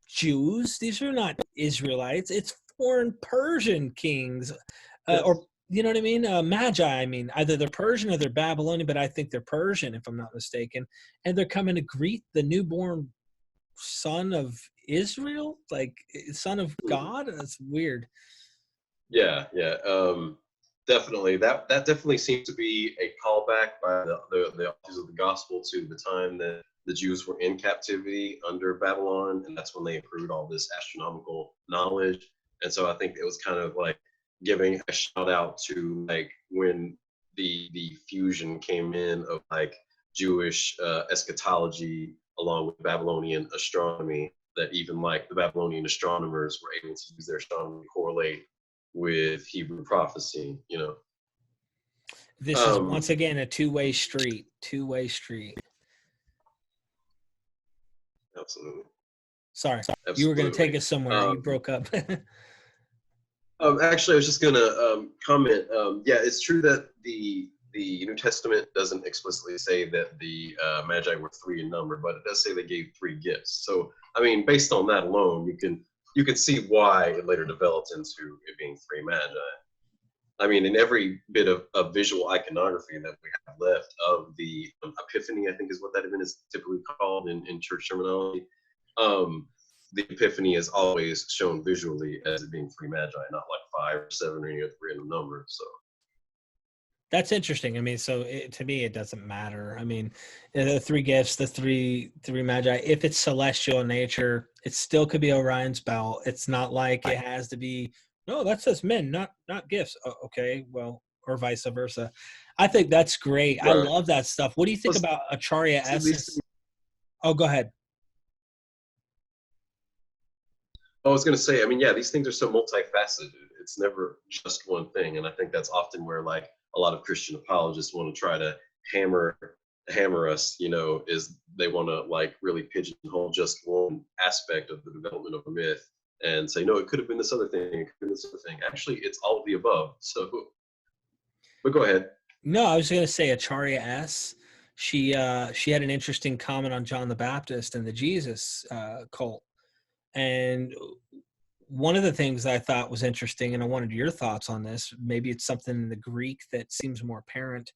Jews, these are not Israelites, it's foreign Persian kings, Yes. or you know what I mean? Magi, I mean, either they're Persian or they're Babylonian, but I think they're Persian, if I'm not mistaken. And they're coming to greet the newborn son of Israel, like son of Mhm. God. That's weird. Yeah, yeah. Definitely. That definitely seems to be a callback by the authors of the gospel to the time that the Jews were in captivity under Babylon, and that's when they accrued all this astronomical knowledge. And so I think it was kind of like giving a shout out to like when the fusion came in of like Jewish eschatology along with Babylonian astronomy, that even like the Babylonian astronomers were able to use their astronomy to correlate with Hebrew prophecy, you know. This is once Um, again a two-way street. Two-way street. absolutely, Sorry, you were going to take absolutely. us somewhere. You Um, broke up. Actually, I was just going to comment. Yeah, it's true that the New Testament doesn't explicitly say that the Magi were three in number, but it does say they gave three gifts. So, I mean, based on that alone, you can see why it later developed into it being three Magi. I mean, in every bit of visual iconography that we have left of the Epiphany, I think is what that event is typically called in church terminology. Um, the Epiphany is always shown visually as it being three magi, not like five or seven or any other random number. So, That's interesting. I mean, so to me, it doesn't matter. I mean, the three gifts, the three magi. If it's celestial in nature, it still could be Orion's belt. It's not like it has to be. No, that says men, not gifts. Oh, okay, well, or vice versa. I think that's great. I right. love that stuff. What do you think Plus, about Acharya these S's? Oh, go ahead. I was going to say, I mean, yeah, these things are so multifaceted. It's never just one thing, and I think that's often where like a lot of Christian apologists want to try to hammer hammer us. You know, is they want to like really pigeonhole just one aspect of the development of a myth and say, no, it could have been this other thing, it could have been this other thing. Actually, it's all of the above. So, but go ahead. No, I was going to say Acharya S. She had an interesting comment on John the Baptist and the Jesus cult. And one of the things that I thought was interesting, and I wanted your thoughts on this, maybe it's something in the Greek that seems more apparent,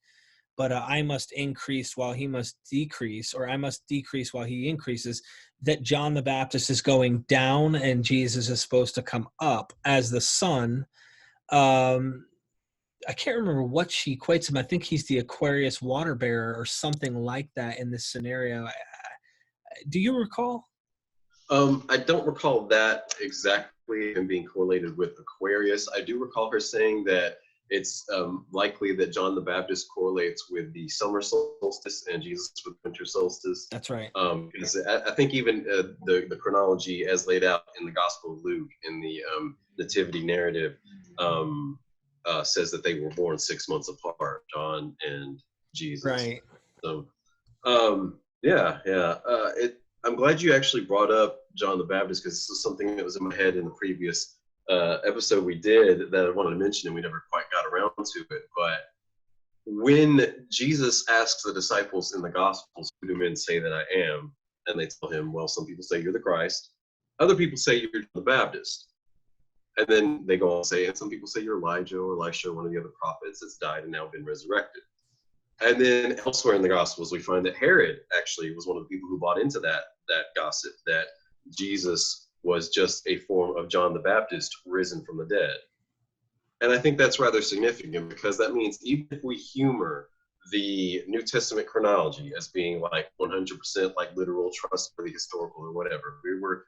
but I must increase while he must decrease, or I must decrease while he increases, that John the Baptist is going down and Jesus is supposed to come up as the Son. Um, I can't remember what she equates him. I think he's the Aquarius water bearer or something like that in this scenario. Do you recall? I don't recall that exactly and being correlated with Aquarius. I do recall her saying that it's likely that John the Baptist correlates with the summer solstice and Jesus with winter solstice. That's right. Because I think even the chronology as laid out in the Gospel of Luke in the nativity narrative says that they were born 6 months apart, John and Jesus. Right. So yeah, yeah. I'm glad you actually brought up John the Baptist because this is something that was in my head in the previous episode we did that I wanted to mention and we never quite got around to it. But when Jesus asks the disciples in the Gospels, "Who do men say that I am?" and they tell him, "Well, some people say you're the Christ, other people say you're the Baptist." And then they go on to say, and some people say you're Elijah or Elisha, one of the other prophets that's died and now been resurrected. And then elsewhere in the Gospels, we find that Herod actually was one of the people who bought into that gossip that Jesus was just a form of John the Baptist risen from the dead. And I think that's rather significant because that means even if we humor the New Testament chronology as being like 100% like literal, trustworthy, historical, or whatever,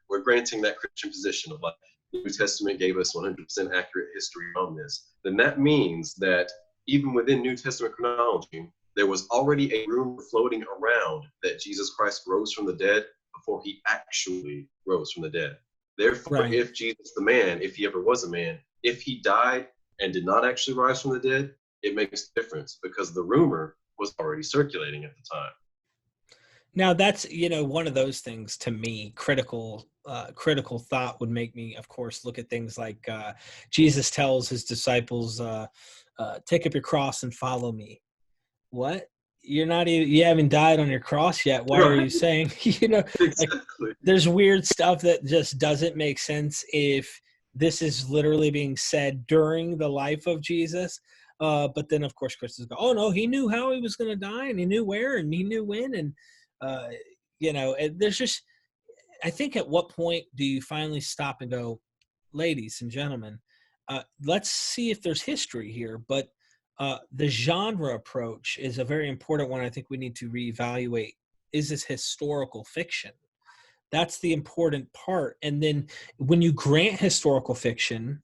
we're granting that Christian position of like the New Testament gave us 100% accurate history on this. Then that means that even within New Testament chronology, there was already a rumor floating around that Jesus Christ rose from the dead before he actually rose from the dead. Therefore, Right. if Jesus the man, if he ever was a man, if he died and did not actually rise from the dead, it makes a difference because the rumor was already circulating at the time. Now that's, one of those things to me, critical thought would make me, of course, look at things like Jesus tells his disciples, take up your cross and follow me. What? You haven't died on your cross yet. Why are you Right. saying, like Exactly. there's weird stuff that just doesn't make sense if this is literally being said during the life of Jesus. But then, of course, Christians go, oh, no, he knew how he was going to die and he knew where and he knew when. And, and there's just, I think at what point do you finally stop and go, ladies and gentlemen, let's see if there's history here. But the genre approach is a very important one. I think we need to reevaluate. Is this historical fiction? That's the important part. And then when you grant historical fiction,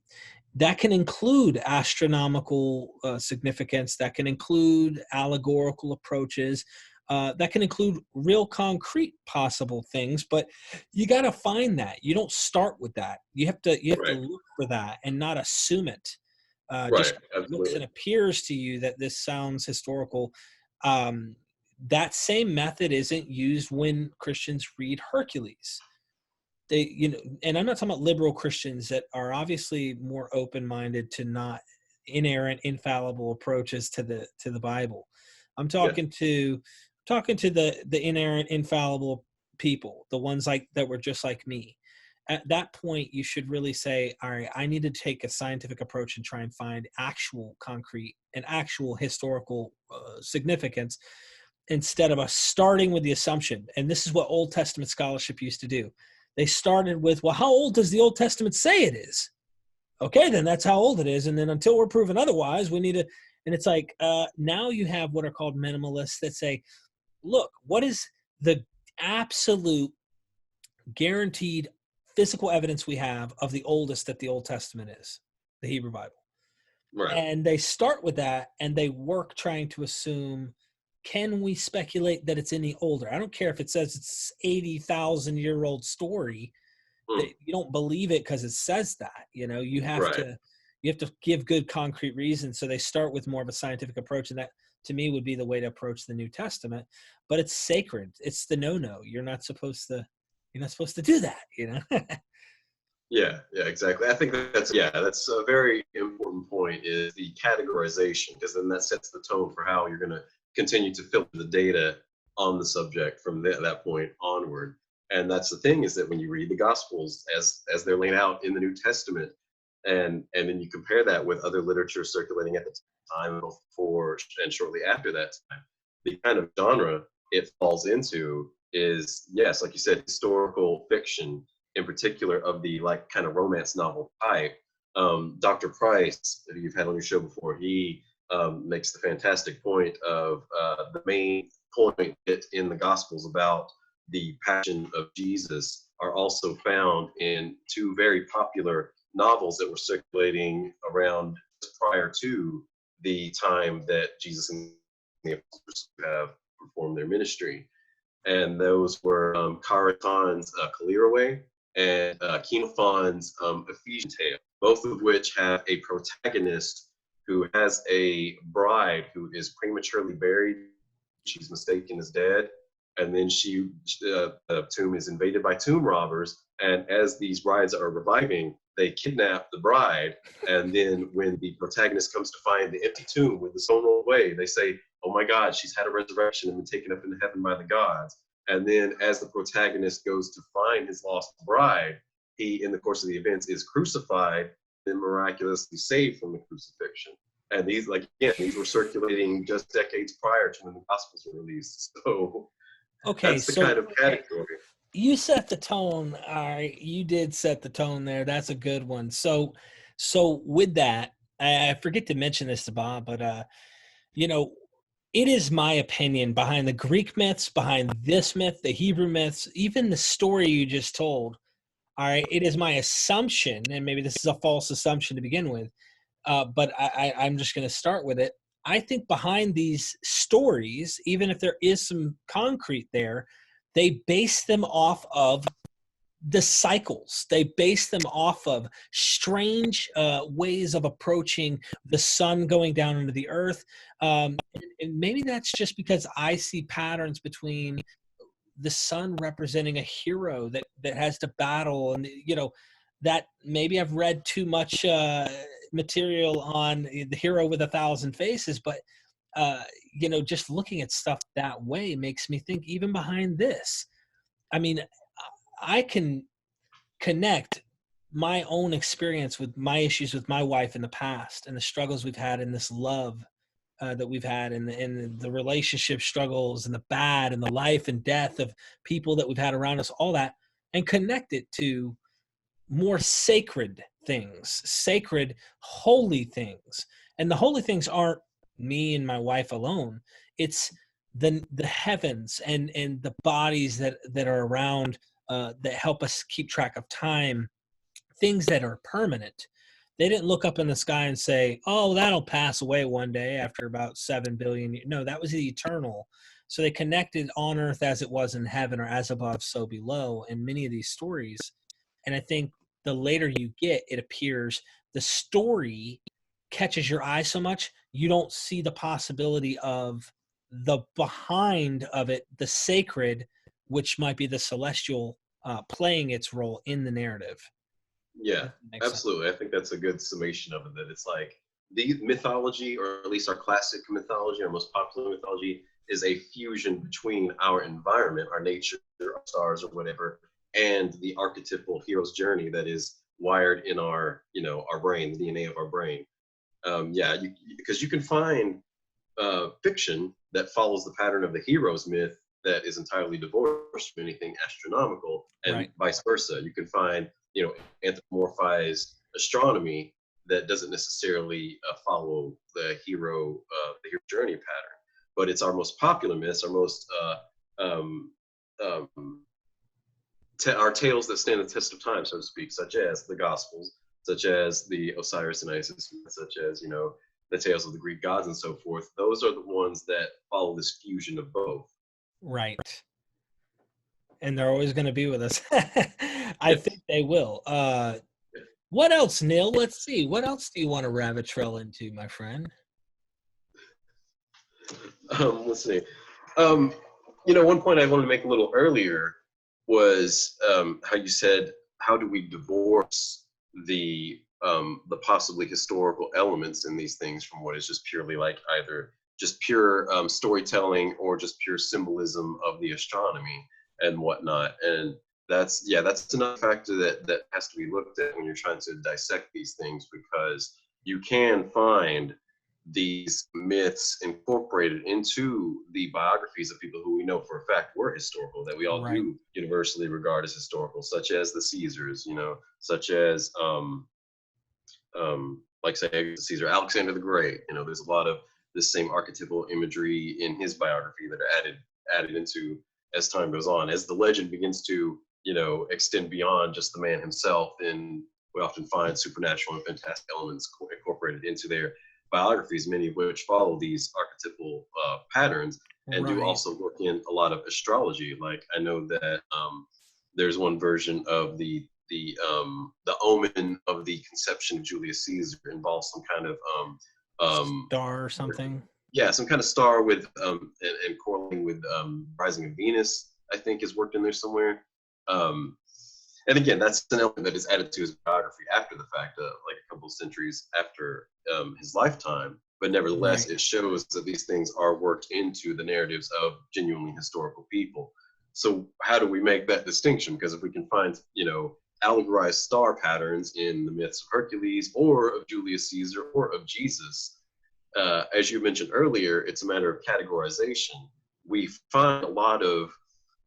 that can include astronomical significance, that can include allegorical approaches, that can include real concrete possible things, but you got to find that. You don't start with that. You have to Right. look for that and not assume it. Right. Just looks and Absolutely. appears to you that this sounds historical. That same method isn't used when Christians read Hercules. They, and I'm not talking about liberal Christians that are obviously more open-minded to not inerrant, infallible approaches to the Bible. I'm Yeah. talking to the inerrant, infallible people, the ones like that were just like me. At that point, you should really say, all right, I need to take a scientific approach and try and find actual concrete and actual historical significance instead of us starting with the assumption. And this is what Old Testament scholarship used to do. They started with, well, how old does the Old Testament say it is? Okay, then that's how old it is. And then until we're proven otherwise, we need to, and it's like, now you have what are called minimalists that say, look, what is the absolute guaranteed physical evidence we have of the oldest that the Old Testament is? The Hebrew Bible. Right. And they start with that and they work trying to assume, can we speculate that it's any older? I don't care if it says it's 80,000-year-old story. That Mm. you don't believe it because it says that. You have Right. to give good concrete reasons. So they start with more of a scientific approach, and that to me would be the way to approach the New Testament. But it's sacred. It's the no. You're not supposed to do that. Yeah, yeah, exactly. I think that's a very important point is the categorization, because then that sets the tone for how you're going to continue to filter the data on the subject from that point onward. And that's the thing is that when you read the Gospels as they're laid out in the New Testament, and then you compare that with other literature circulating at the time before and shortly after that time, the kind of genre it falls into is, yes, like you said, historical fiction, in particular of the like kind of romance novel type. Dr. Price, who you've had on your show before, he makes the fantastic point of the main point in the Gospels about the passion of Jesus are also found in two very popular novels that were circulating around prior to the time that Jesus and the apostles have performed their ministry. And those were Kara Khan's Clearaway and Xenophon's Ephesian Tale, both of which have a protagonist who has a bride who is prematurely buried. She's mistaken as dead. And then the tomb is invaded by tomb robbers. And as these brides are reviving, they kidnap the bride. And then when the protagonist comes to find the empty tomb with the stone rolled away, they say, oh my God, she's had a resurrection and been taken up into heaven by the gods. And then as the protagonist goes to find his lost bride, he, in the course of the events, is crucified and miraculously saved from the crucifixion. And these were circulating just decades prior to when the Gospels were released. So Okay, that's the so kind of category. you set the tone. All right, you did set the tone there. That's a good one. So with that, I forget to mention this to Bob, but it is my opinion behind the Greek myths, behind this myth, the Hebrew myths, even the story you just told. All right, it is my assumption, and maybe this is a false assumption to begin with, but I'm just going to start with it. I think behind these stories, even if there is some concrete there, they base them off of the cycles. They base them off of strange ways of approaching the sun going down into the earth. And maybe that's just because I see patterns between the sun representing a hero that has to battle, and that maybe I've read too much material on the hero with 1,000 faces, but uh, just looking at stuff that way makes me think even behind this. I mean, I can connect my own experience with my issues with my wife in the past and the struggles we've had in this love that we've had in the relationship struggles and the bad and the life and death of people that we've had around us, all that, and connect it to more sacred things, sacred, holy things. And the holy things aren't me and my wife alone. It's the heavens and the bodies that are around that help us keep track of time, things that are permanent. They didn't look up in the sky and say, "Oh, that'll pass away one day after about 7 billion years." No, that was the eternal. So they connected on earth as it was in heaven, or as above, so below, in many of these stories. And I think the later you get, it appears the story catches your eye so much, you don't see the possibility of the behind of it, the sacred, which might be the celestial playing its role in the narrative. Yeah, That makes sense. absolutely. I think that's a good summation of it. That it's like the mythology, or at least our classic mythology, our most popular mythology, is a fusion between our environment, our nature, our stars, or whatever, and the archetypal hero's journey that is wired in our, our brain, the DNA of our brain. Yeah, because you can find fiction that follows the pattern of the hero's myth that is entirely divorced from anything astronomical, and Right. vice versa. You can find, anthropomorphized astronomy that doesn't necessarily follow the hero journey pattern, but it's our most popular myths, our most um, um, our tales that stand the test of time, so to speak, such as the Gospels, such as the Osiris and Isis, such as the tales of the Greek gods and so forth. Those are the ones that follow this fusion of both. Right. And they're always going to be with us. I Yes. think they will. What else, Neil? Let's see. What else do you want to rabbit trail into, my friend? Let's see. Um, one point I wanted to make a little earlier was how you said, how do we divorce the possibly historical elements in these things from what is just purely like either just pure storytelling or just pure symbolism of the astronomy and whatnot. And that's another factor that has to be looked at when you're trying to dissect these things, because you can find these myths incorporated into the biographies of people who we know for a fact were historical, that we all Right. do universally regard as historical, such as the Caesars, such as like say Caesar Alexander the Great. There's a lot of this same archetypal imagery in his biography that are added into as time goes on, as the legend begins to extend beyond just the man himself. And we often find supernatural and fantastic elements incorporated into their biographies, many of which follow these archetypal patterns, and do Right. also work in a lot of astrology. Like I know that there's one version of the omen of the conception of Julius Caesar involves some kind of Star or something. yeah, some kind of star with and correlating with rising of Venus, I think is worked in there somewhere. Um, and again, that's an element that is added to his biography after the fact, like a couple of centuries after his lifetime. But nevertheless, Right. it shows that these things are worked into the narratives of genuinely historical people. So how do we make that distinction? Because if we can find, allegorized star patterns in the myths of Hercules or of Julius Caesar or of Jesus, as you mentioned earlier, it's a matter of categorization. We find a lot of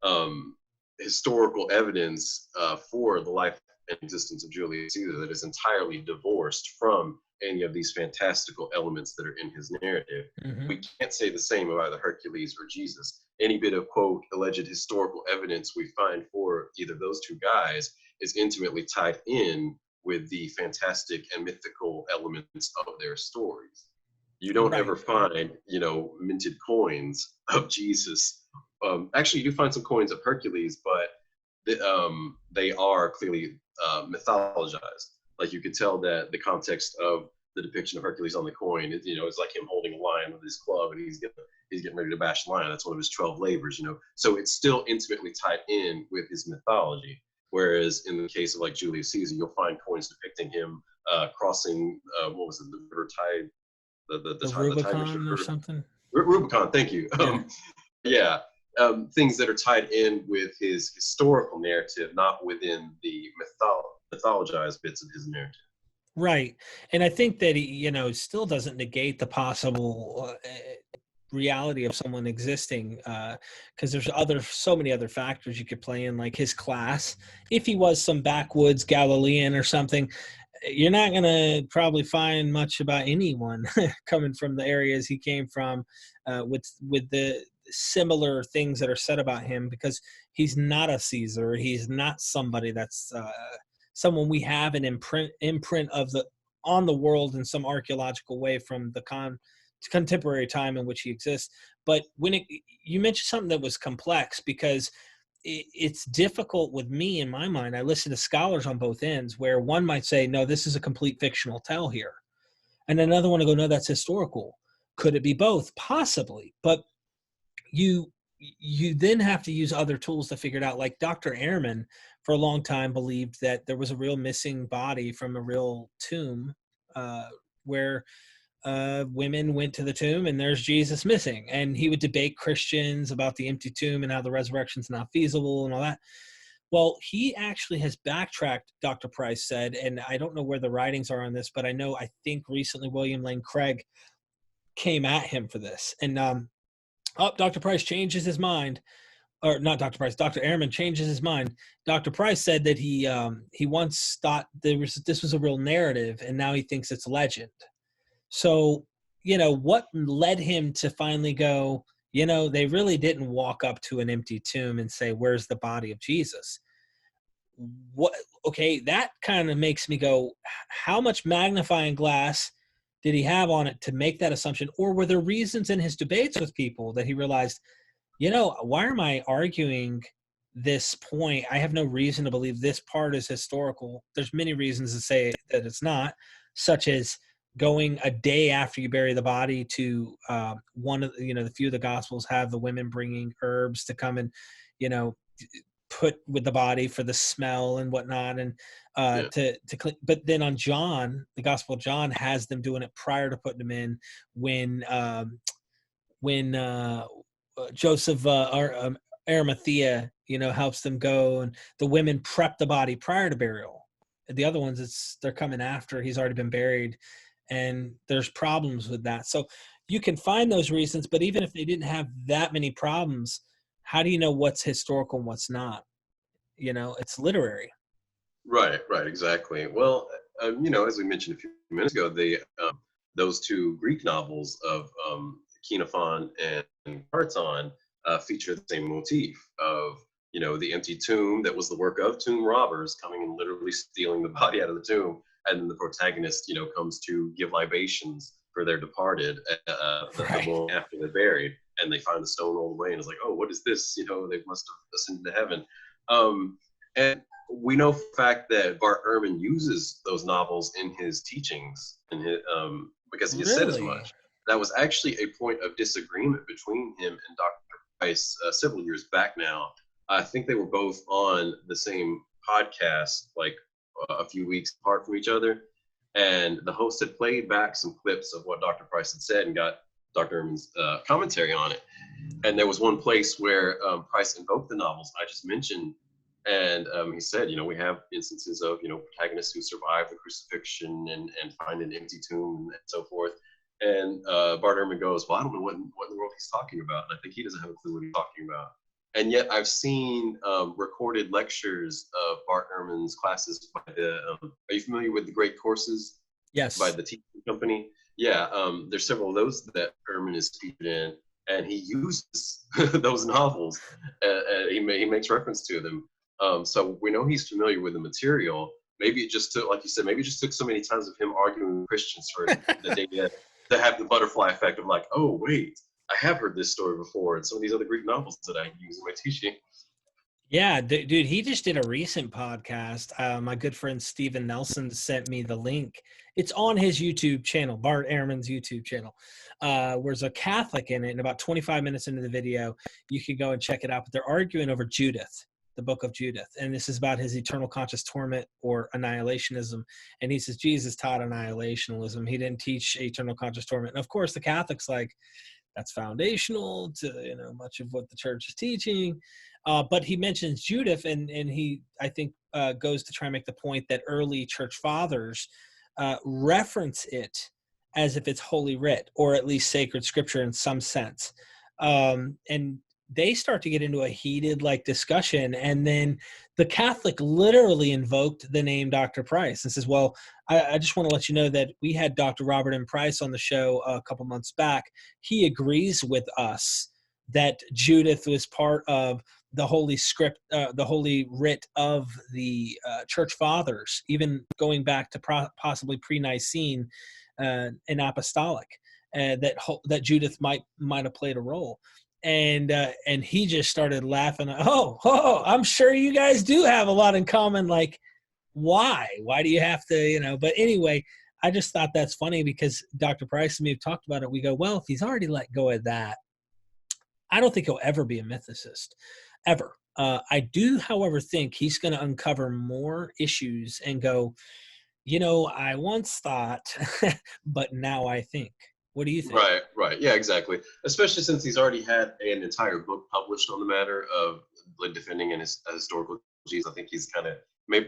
um, historical evidence for the life and existence of Julius Caesar that is entirely divorced from any of these fantastical elements that are in his narrative. Hmm. We can't say the same of either Hercules or Jesus. Any bit of, quote, alleged historical evidence we find for either those two guys is intimately tied in with the fantastic and mythical elements of their stories. You don't Right. ever find, minted coins of Jesus. Actually, you do find some coins of Hercules, but they are clearly mythologized. Like you could tell that the context of the depiction of Hercules on the coin, it's like him holding a lion with his club, and he's getting ready to bash the lion. That's one of his 12 labors. So it's still intimately tied in with his mythology. Whereas in the case of like Julius Caesar, you'll find coins depicting him crossing what was it, the river Tide, The the Tigris Rubicon or River, something. Rubicon. Thank you. Yeah. Yeah, things that are tied in with his historical narrative, not within the mythologized bits of his narrative. Right. And I think that he, still doesn't negate the possible reality of someone existing, because there's so many other factors you could play in, like his class. If he was some backwoods Galilean or something, you're not going to probably find much about anyone coming from the areas he came from, with the similar things that are said about him, because he's not a Caesar. He's not somebody that's someone we have an imprint of the on the world in some archaeological way from the contemporary time in which he exists. But you mentioned something that was complex, because it's difficult with me in my mind. I listen to scholars on both ends, where one might say, no, this is a complete fictional tale here, and another one to go, no, that's historical. Could it be both? Possibly. But you then have to use other tools to figure it out. Like Dr. Ehrman for a long time believed that there was a real missing body from a real tomb, where women went to the tomb and there's Jesus missing. And he would debate Christians about the empty tomb and how the resurrection's not feasible and all that. Well, he actually has backtracked, Dr. Price said, and I don't know where the writings are on this, but I think recently William Lane Craig came at him for this. And Dr. Price changes his mind, or not Dr. Price, Dr. Ehrman changes his mind. Dr. Price said that he once thought this was a real narrative, and now he thinks it's legend. So, what led him to finally go, they really didn't walk up to an empty tomb and say, where's the body of Jesus? Okay, that kind of makes me go, how much magnifying glass did he have on it to make that assumption? Or were there reasons in his debates with people that he realized, why am I arguing this point? I have no reason to believe this part is historical. There's many reasons to say that it's not, such as going a day after you bury the body to one of the few of the gospels have the women bringing herbs to come and put with the body for the smell and whatnot, and to clean. But then on John, the Gospel of John has them doing it prior to putting them in, when Joseph Arimathea helps them go, and the women prep the body prior to burial. The other ones, they're coming after he's already been buried, and there's problems with that. So you can find those reasons, but even if they didn't have that many problems, how do you know what's historical and what's not? It's literary. Right, exactly. Well, as we mentioned a few minutes ago, those two Greek novels of Xenophon and Parton feature the same motif of the empty tomb that was the work of tomb robbers coming and literally stealing the body out of the tomb, and then the protagonist comes to give libations for their departed the morning after they're buried, and they find the stone rolled away, and it's like, oh, what is this? They must have ascended to heaven. And we know for a fact that Bart Ehrman uses those novels in his teachings, because he has said as much. That was actually a point of disagreement between him and Dr. Price several years back now. I think they were both on the same podcast, like a few weeks apart from each other. And the host had played back some clips of what Dr. Price had said and got Dr. Ehrman's commentary on it. And there was one place where Price invoked the novels I just mentioned. And he said, we have instances of, protagonists who survive the crucifixion and find an empty tomb and so forth. And Bart Ehrman goes, well, I don't know what in the world he's talking about. And I think he doesn't have a clue what he's talking about. And yet I've seen recorded lectures of Bart Ehrman's classes by are you familiar with the Great Courses? Yes. By the teaching company? Yeah, there's several of those that Ehrman is featured in, and he uses those novels. He makes reference to them. So we know he's familiar with the material. Maybe it just took, like you said, maybe it just took so many times of him arguing with Christians for the day to have the butterfly effect of like, oh wait, I have heard this story before, and some of these other Greek novels that I use in my teaching. Yeah, dude, he just did a recent podcast. My good friend Steven Nelson sent me the link. It's on his YouTube channel, Bart Ehrman's YouTube channel. There's a Catholic in it, and about 25 minutes into the video, you can go and check it out. But they're arguing over Judith, the book of Judith. And this is about his eternal conscious torment or annihilationism. And he says Jesus taught annihilationism. He didn't teach eternal conscious torment. And of course, the Catholic's like, that's foundational to much of what the church is teaching. But he mentions Judith, and he, I think, goes to try and make the point that early church fathers reference it as if it's holy writ, or at least sacred scripture in some sense. And they start to get into a heated discussion, and then the Catholic literally invoked the name Dr. Price and says, well, I just want to let you know that we had Dr. Robert M. Price on the show a couple months back. He agrees with us that Judith was part of the holy script, the holy writ of the church fathers, even going back to possibly pre-Nicene and apostolic, that Judith might have played a role. And he just started laughing. Oh, I'm sure you guys do have a lot in common. Like, why do you have to, but anyway, I just thought that's funny because Dr. Price and me have talked about it. We go, well, if he's already let go of that, I don't think he'll ever be a mythicist, ever. I do, however, think he's going to uncover more issues and go, I once thought, but now I think. What do you think? Right. Yeah, exactly. Especially since he's already had an entire book published on the matter of defending his historical Jesus. I think he's kind of,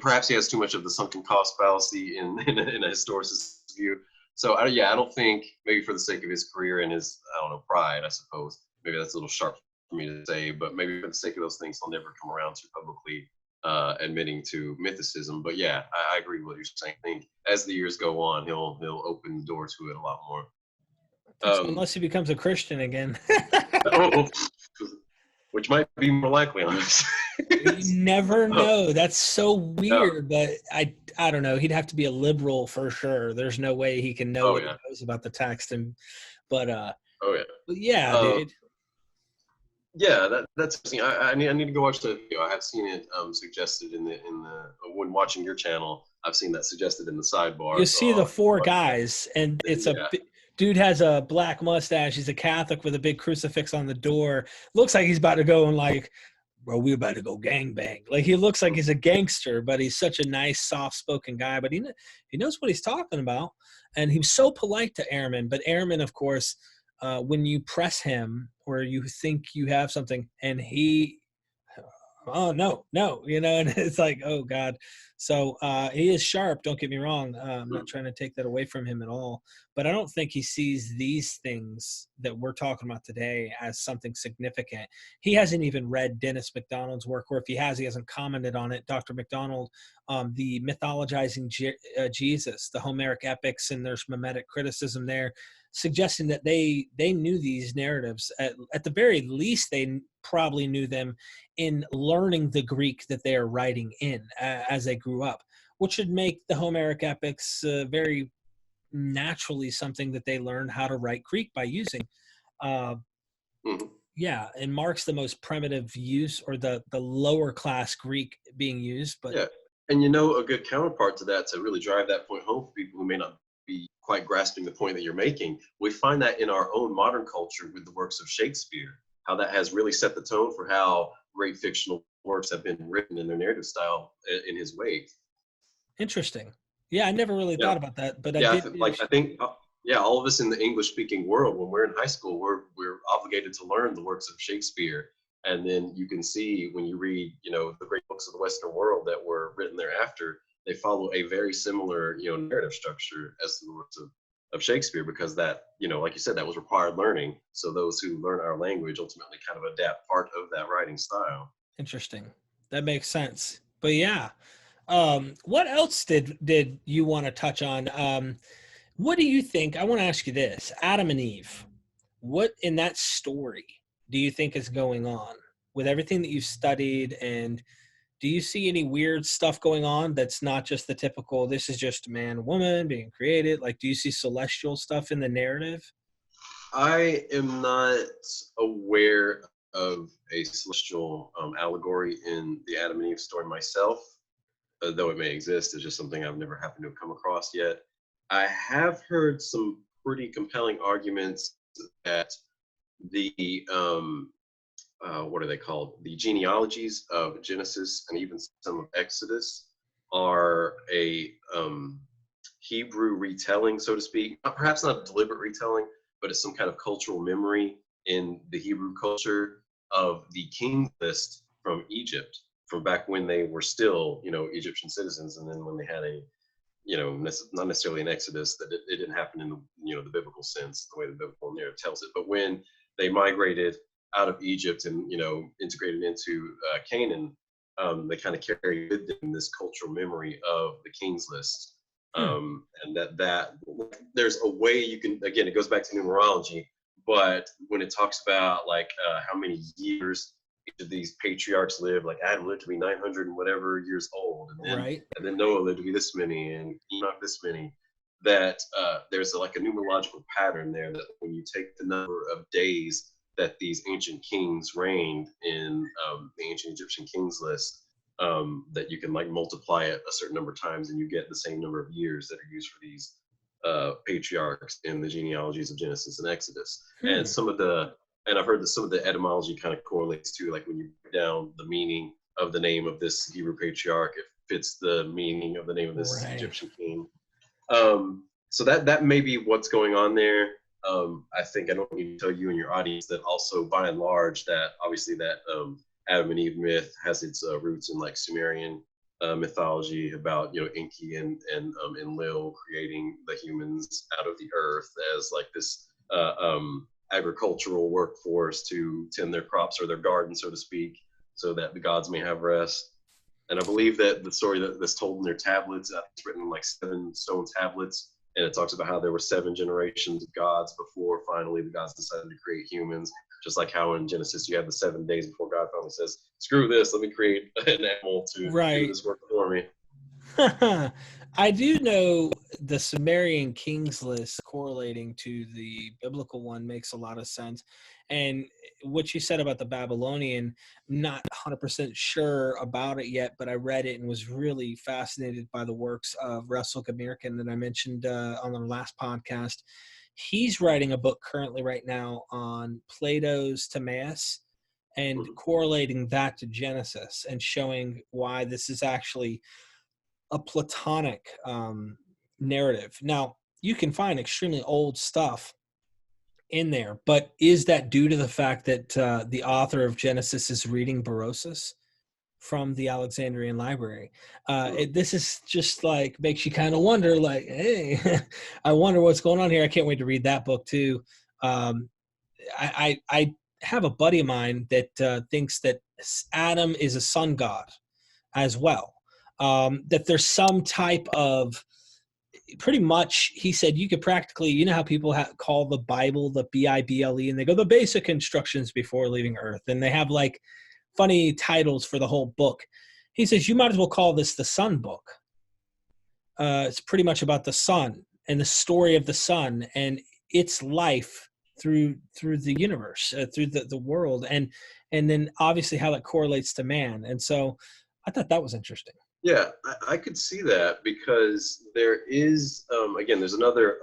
perhaps he has too much of the sunken cost fallacy in a historicist view. So, I don't think, maybe for the sake of his career and his, pride, I suppose, maybe that's a little sharp for me to say, but maybe for the sake of those things, he'll never come around to publicly admitting to mythicism. But yeah, I agree with what you're saying. I think as the years go on, he'll open the door to it a lot more. Unless he becomes a Christian again. Which might be more likely, honestly. You never know. That's so weird, but I don't know. He'd have to be a liberal for sure. There's no way he can know what he knows about the text. But yeah, dude. Yeah, that's interesting. I need to go watch the video. I have seen it suggested in the when watching your channel. I've seen that suggested in the sidebar. You see the four guys, and it's dude has a black mustache. He's a Catholic with a big crucifix on the door. Looks like he's about to go and bro, we're about to go gangbang. He looks like he's a gangster, but he's such a nice, soft-spoken guy. But he knows what he's talking about, and he was so polite to Ehrman. But Ehrman, of course, when you press him or you think you have something, and oh no, and it's like, oh God. So he is sharp, don't get me wrong. I'm not trying to take that away from him at all, but I don't think he sees these things that we're talking about today as something significant. He hasn't even read Dennis MacDonald's work, or if he has, he hasn't commented on it. Dr. MacDonald, the mythologizing Jesus, the Homeric epics, and there's mimetic criticism there, suggesting that they knew these narratives. At the very least, they probably knew them in learning the Greek that they are writing in as they grew up, which would make the Homeric epics very naturally something that they learned how to write Greek by using. Yeah, and Mark's the most primitive use, or the lower class Greek being used. But yeah, and a good counterpart to that, to really drive that point home for people who may not be quite grasping the point that you're making, we find that in our own modern culture with the works of Shakespeare, how that has really set the tone for how great fictional works have been written in their narrative style in his wake. Interesting. Yeah, I never really thought about that, but I think all of us in the English-speaking world, when we're in high school, we're obligated to learn the works of Shakespeare, and then you can see when you read, the great books of the Western world that were written thereafter, they follow a very similar, narrative structure as to the works of Shakespeare, because that, like you said, that was required learning. So those who learn our language ultimately kind of adapt part of that writing style. Interesting. That makes sense. But yeah. What else did you want to touch on? What do you think? I want to ask you this. Adam and Eve, what in that story do you think is going on with everything that you've studied and do you see any weird stuff going on that's not just the typical, this is just man, woman being created? Like, do you see celestial stuff in the narrative? I am not aware of a celestial allegory in the Adam and Eve story myself, though it may exist. It's just something I've never happened to have come across yet. I have heard some pretty compelling arguments that the what are they called? The genealogies of Genesis and even some of Exodus are a Hebrew retelling, so to speak. Perhaps not a deliberate retelling, but it's some kind of cultural memory in the Hebrew culture of the king list from Egypt, from back when they were still, Egyptian citizens, and then when they had a, not necessarily an exodus, that it didn't happen in the biblical sense, the way the biblical narrative tells it, but when they migrated out of Egypt and integrated into Canaan, they kind of carry with them this cultural memory of the king's list. And that there's a way you can, again, it goes back to numerology, but when it talks about like how many years each of these patriarchs lived, like Adam lived to be 900 and whatever years old, and then Noah lived to be this many, and Enoch this many, that there's like a numerological pattern there, that when you take the number of days that these ancient kings reigned in the ancient Egyptian kings list, that you can like multiply it a certain number of times and you get the same number of years that are used for these patriarchs in the genealogies of Genesis and Exodus. And I've heard that some of the etymology kind of correlates to, like when you break down the meaning of the name of this Hebrew patriarch, it fits the meaning of the name of this Egyptian king. So that may be what's going on there. I think I don't need to tell you and your audience that also, by and large, that obviously that Adam and Eve myth has its roots in like Sumerian mythology about Enki and Enlil creating the humans out of the earth as like this agricultural workforce to tend their crops or their garden, so to speak, so that the gods may have rest. And I believe that the story that's told in their tablets, it's written in like 7 stone tablets, and it talks about how there were 7 generations of gods before finally the gods decided to create humans. Just like how in Genesis you have the 7 days before God finally says, screw this, let me create an animal to do this work for me. I do know the Sumerian kings list correlating to the biblical one makes a lot of sense. And what you said about the Babylonian, I'm not 100% sure about it yet, but I read it and was really fascinated by the works of Russell Gamirkin that I mentioned on the last podcast. He's writing a book currently right now on Plato's Timaeus and correlating that to Genesis and showing why this is actually a Platonic narrative. Now, you can find extremely old stuff in there, but is that due to the fact that the author of Genesis is reading Berosus from the Alexandrian Library? This is just like makes you kind of wonder, like, hey, I wonder what's going on here. I can't wait to read that book too. I have a buddy of mine that thinks that Adam is a sun god as well. That there's some type of, pretty much, he said you could practically, how people call the Bible the Bible, and they go the basic instructions before leaving Earth, and they have like funny titles for the whole book. He says you might as well call this the Sun book. It's pretty much about the sun and the story of the sun and its life through the universe, through the world, and then obviously how that correlates to man. And so I thought that was interesting. Yeah, I could see that, because there is, again, there's another,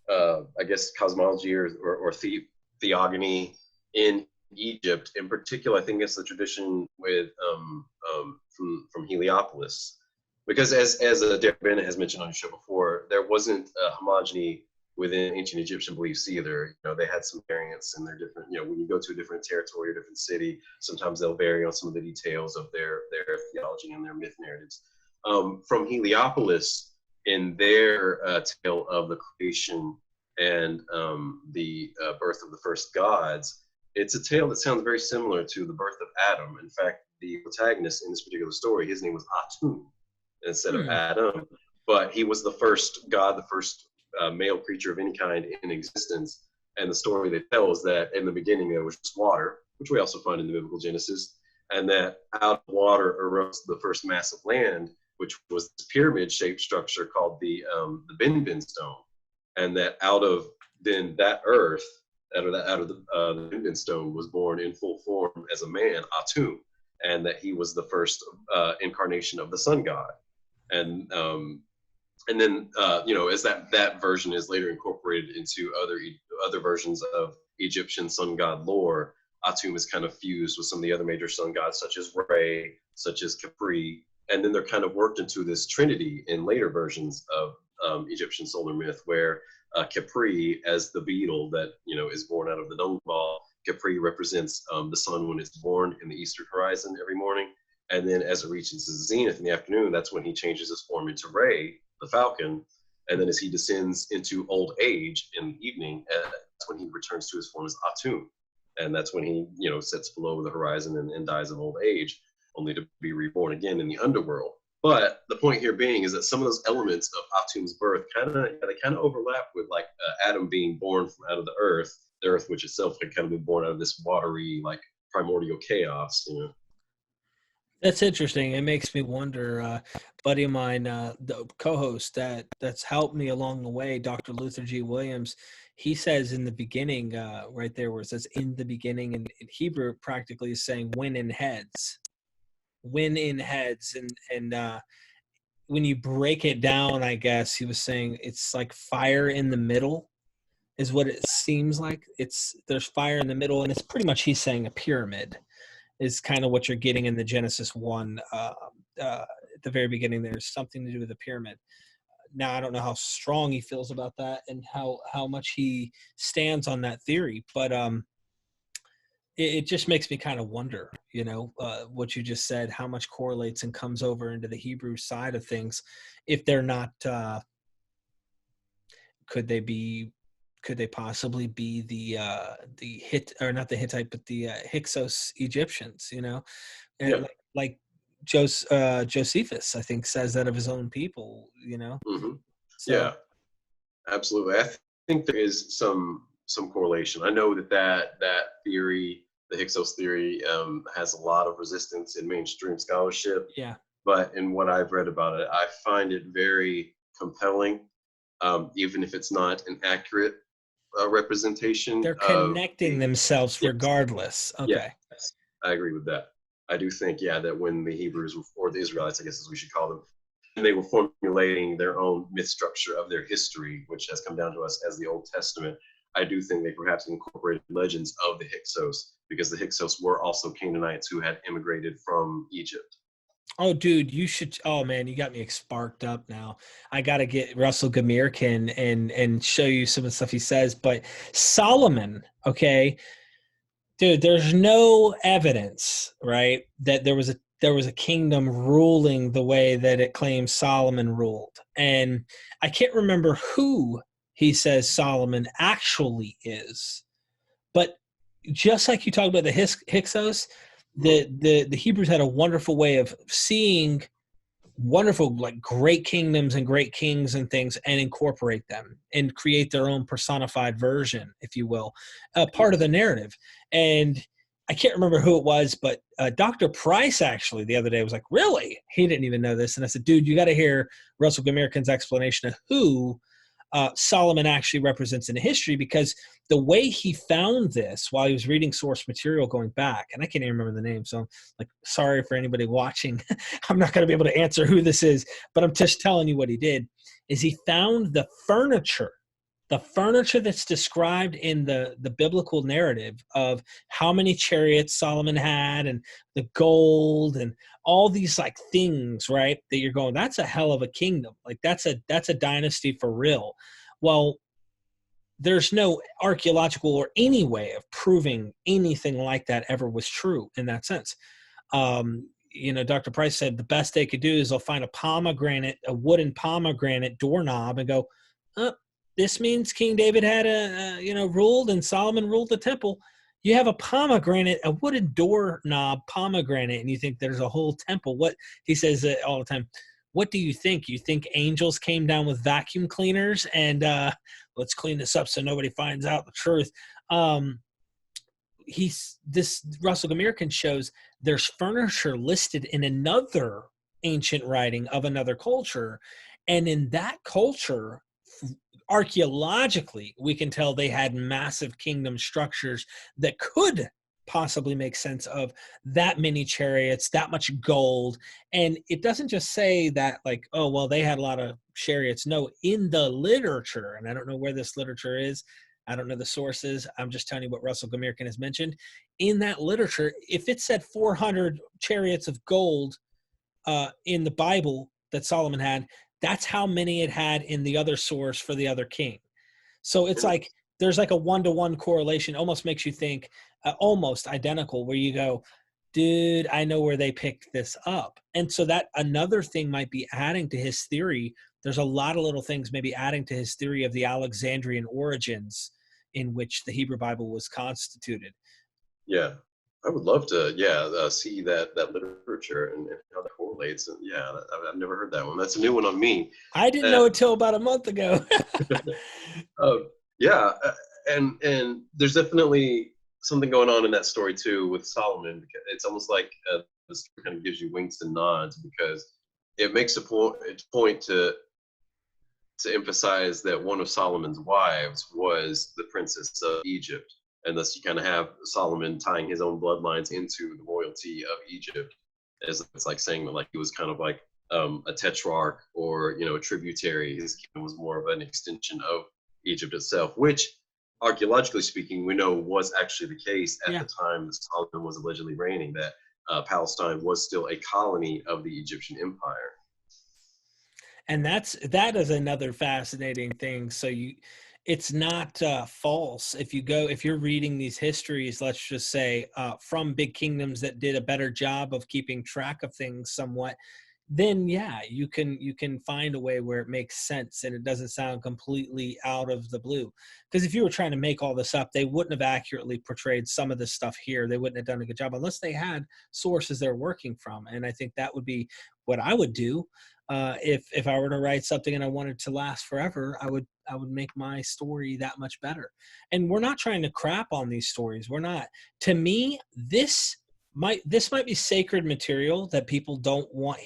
I guess, cosmology or theogony in Egypt. In particular, I think it's the tradition with from Heliopolis, because as Derek Bennett has mentioned on the show before, there wasn't a homogeny within ancient Egyptian beliefs either. They had some variants in their different, when you go to a different territory or different city, sometimes they'll vary on some of the details of their theology and their myth narratives. From Heliopolis, in their tale of the creation and the birth of the first gods, it's a tale that sounds very similar to the birth of Adam. In fact, the protagonist in this particular story, his name was Atum instead of Adam, but he was the first god, the first male creature of any kind in existence. And the story they tell is that in the beginning there was just water, which we also find in the biblical Genesis, and that out of water arose the first mass of land, which was this pyramid-shaped structure called the Bin stone, and that out of then that earth, out of the Bin stone, was born in full form as a man, Atum, and that he was the first incarnation of the sun god, and then as that version is later incorporated into other versions of Egyptian sun god lore, Atum is kind of fused with some of the other major sun gods, such as Re, such as Capri, and then they're kind of worked into this trinity in later versions of Egyptian solar myth, where Capri, as the beetle that is born out of the dung ball, Capri represents the sun when it's born in the eastern horizon every morning, and then as it reaches the zenith in the afternoon, that's when he changes his form into Re, the falcon, and then as he descends into old age in the evening, that's when he returns to his form as Atum, and that's when he sits below the horizon and dies of old age, only to be reborn again in the underworld. But the point here being is that some of those elements of Atum's birth kind of overlap with like Adam being born from out of the earth which itself had kind of been born out of this watery, like primordial chaos. That's interesting. It makes me wonder. Buddy of mine, the co-host that's helped me along the way, Dr. Luther G. Williams, he says in the beginning, right there where it says in the beginning, in Hebrew, practically is saying win in heads. Win in heads. And when you break it down, I guess he was saying it's like fire in the middle is what it seems like. There's fire in the middle, and it's pretty much, he's saying, a pyramid is kind of what you're getting in the Genesis 1 at the very beginning. There's something to do with the pyramid. Now, I don't know how strong he feels about that and how much he stands on that theory, but it just makes me kind of wonder, what you just said, how much correlates and comes over into the Hebrew side of things. If they're not, could they possibly be the not the Hittite, but the Hyksos Egyptians, and Yeah. like Josephus, I think, says that of his own people, Mm-hmm. So, yeah, absolutely. I think there is some correlation. I know that theory, the Hyksos theory, has a lot of resistance in mainstream scholarship. yeah, But in what I've read about it, I find it very compelling, even if it's not an accurate representation. they're connecting themselves Yes. regardless. Okay. Yes, I agree with that. I do think, that when the Hebrews, or the Israelites, I guess as we should call them, and they were formulating their own myth structure of their history, which has come down to us as the Old Testament, I do think they perhaps incorporated legends of the Hyksos, because the Hyksos were also Canaanites who had immigrated from Egypt. Oh, dude, you should. Oh, man, you got me sparked up now. I got to get Russell Gamirkin and show you some of the stuff he says. But Solomon, okay, dude, there's no evidence, right, that there was a kingdom ruling the way that it claims Solomon ruled. And I can't remember who he says Solomon actually is. But just like you talked about the Hyksos, the Hebrews had a wonderful way of seeing wonderful, like, great kingdoms and great kings and things, and incorporate them and create their own personified version, if you will, part of the narrative. And I can't remember who it was, but Dr. Price actually the other day was like, really? He didn't even know this. And I said, dude, you got to hear Russell Gamirkin's explanation of who Solomon actually represents in history, because the way he found this while he was reading source material going back, and I can't even remember the name, so I'm like, sorry for anybody watching. I'm not going to be able to answer who this is, but I'm just telling you what he did, is he found the furniture that's described in the biblical narrative of how many chariots Solomon had and the gold and all these like things, right? That you're going, that's a hell of a kingdom. Like that's a dynasty for real. Well, there's no archaeological or any way of proving anything like that ever was true in that sense. Dr. Price said the best they could do is they'll find a wooden pomegranate doorknob and go, this means King David had ruled and Solomon ruled the temple. You have a wooden doorknob pomegranate, and you think there's a whole temple. What he says all the time. What do you think? You think angels came down with vacuum cleaners and let's clean this up so nobody finds out the truth? this Russell Gamirkin shows there's furniture listed in another ancient writing of another culture, and in that culture, archaeologically, we can tell they had massive kingdom structures that could possibly make sense of that many chariots, that much gold. And it doesn't just say that, like, oh, well, they had a lot of chariots. No, in the literature, and I don't know where this literature is, I don't know the sources, I'm just telling you what Russell Gamirkin has mentioned. In that literature, if it said 400 chariots of gold in the Bible that Solomon had, that's how many it had in the other source for the other king. So it's like there's like a 1-to-1 correlation. Almost makes you think almost identical, where you go, dude, I know where they picked this up. And so that another thing might be adding to his theory. There's a lot of little things maybe adding to his theory of the Alexandrian origins in which the Hebrew Bible was constituted. Yeah, I would love to, see that literature and how that correlates. And yeah, I've never heard that one. That's a new one on me. I didn't know it till about a month ago. uh, yeah, and there's definitely something going on in that story too with Solomon, because it's almost like the story kind of gives you winks and nods, because it makes a point to emphasize that one of Solomon's wives was the princess of Egypt. And thus you kind of have Solomon tying his own bloodlines into the royalty of Egypt. As it's like saying that like he was kind of like a tetrarch, or a tributary. His kingdom was more of an extension of Egypt itself, which archaeologically speaking, we know was actually the case at the time that Solomon was allegedly reigning, that Palestine was still a colony of the Egyptian Empire. And that is another fascinating thing. So it's not false if you're reading these histories, let's just say from big kingdoms that did a better job of keeping track of things somewhat, then yeah, you can find a way where it makes sense and it doesn't sound completely out of the blue. Because if you were trying to make all this up, they wouldn't have accurately portrayed some of this stuff here. They wouldn't have done a good job unless they had sources they're working from. And I think that would be what I would do. If I were to write something and I wanted to last forever, I would make my story that much better. And we're not trying to crap on these stories. We're not. To me, this might be sacred material that people don't want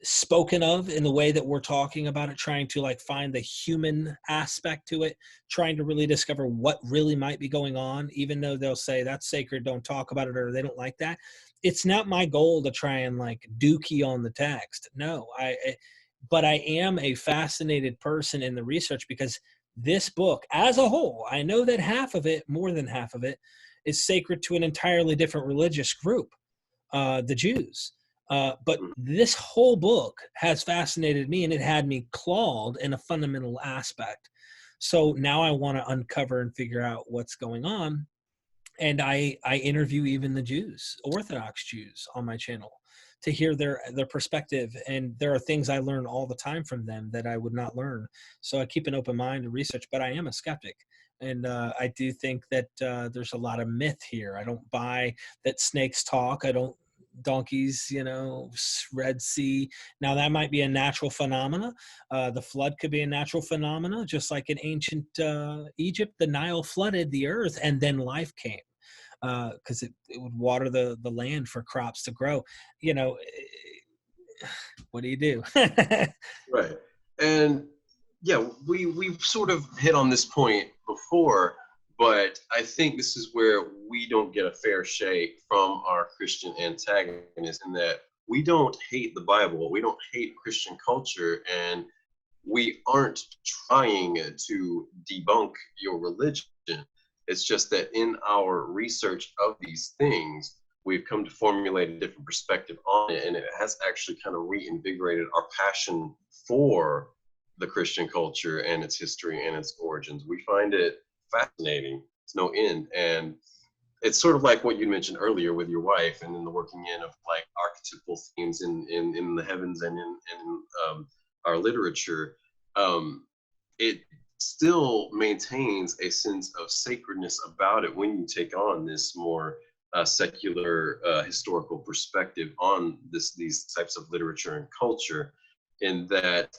spoken of in the way that we're talking about it, trying to like find the human aspect to it, trying to really discover what really might be going on, even though they'll say that's sacred, don't talk about it, or they don't like that. It's not my goal to try and like dookie on the text. No, but I am a fascinated person in the research, because this book as a whole, I know that half of it, more than half of it, is sacred to an entirely different religious group, the Jews. But this whole book has fascinated me, and it had me clawed in a fundamental aspect. So now I want to uncover and figure out what's going on. And I interview even the Jews, Orthodox Jews, on my channel to hear their perspective. And there are things I learn all the time from them that I would not learn. So I keep an open mind to research, but I am a skeptic. And I do think that there's a lot of myth here. I don't buy that snakes talk. I don't donkeys, Red Sea. Now that might be a natural phenomena. The flood could be a natural phenomena, just like in ancient Egypt, the Nile flooded the earth and then life came because it would water the land for crops to grow. What do you do? Right. And yeah, we've sort of hit on this point before, but I think this is where we don't get a fair shake from our Christian antagonists, in that we don't hate the Bible, we don't hate Christian culture, and we aren't trying to debunk your religion. It's just that in our research of these things, we've come to formulate a different perspective on it, and it has actually kind of reinvigorated our passion for the Christian culture and its history and its origins. We find it fascinating. It's no end. And it's sort of like what you mentioned earlier with your wife, and then the working in of like archetypal themes in the heavens and in our literature. It still maintains a sense of sacredness about it when you take on this more secular historical perspective on these types of literature and culture, in that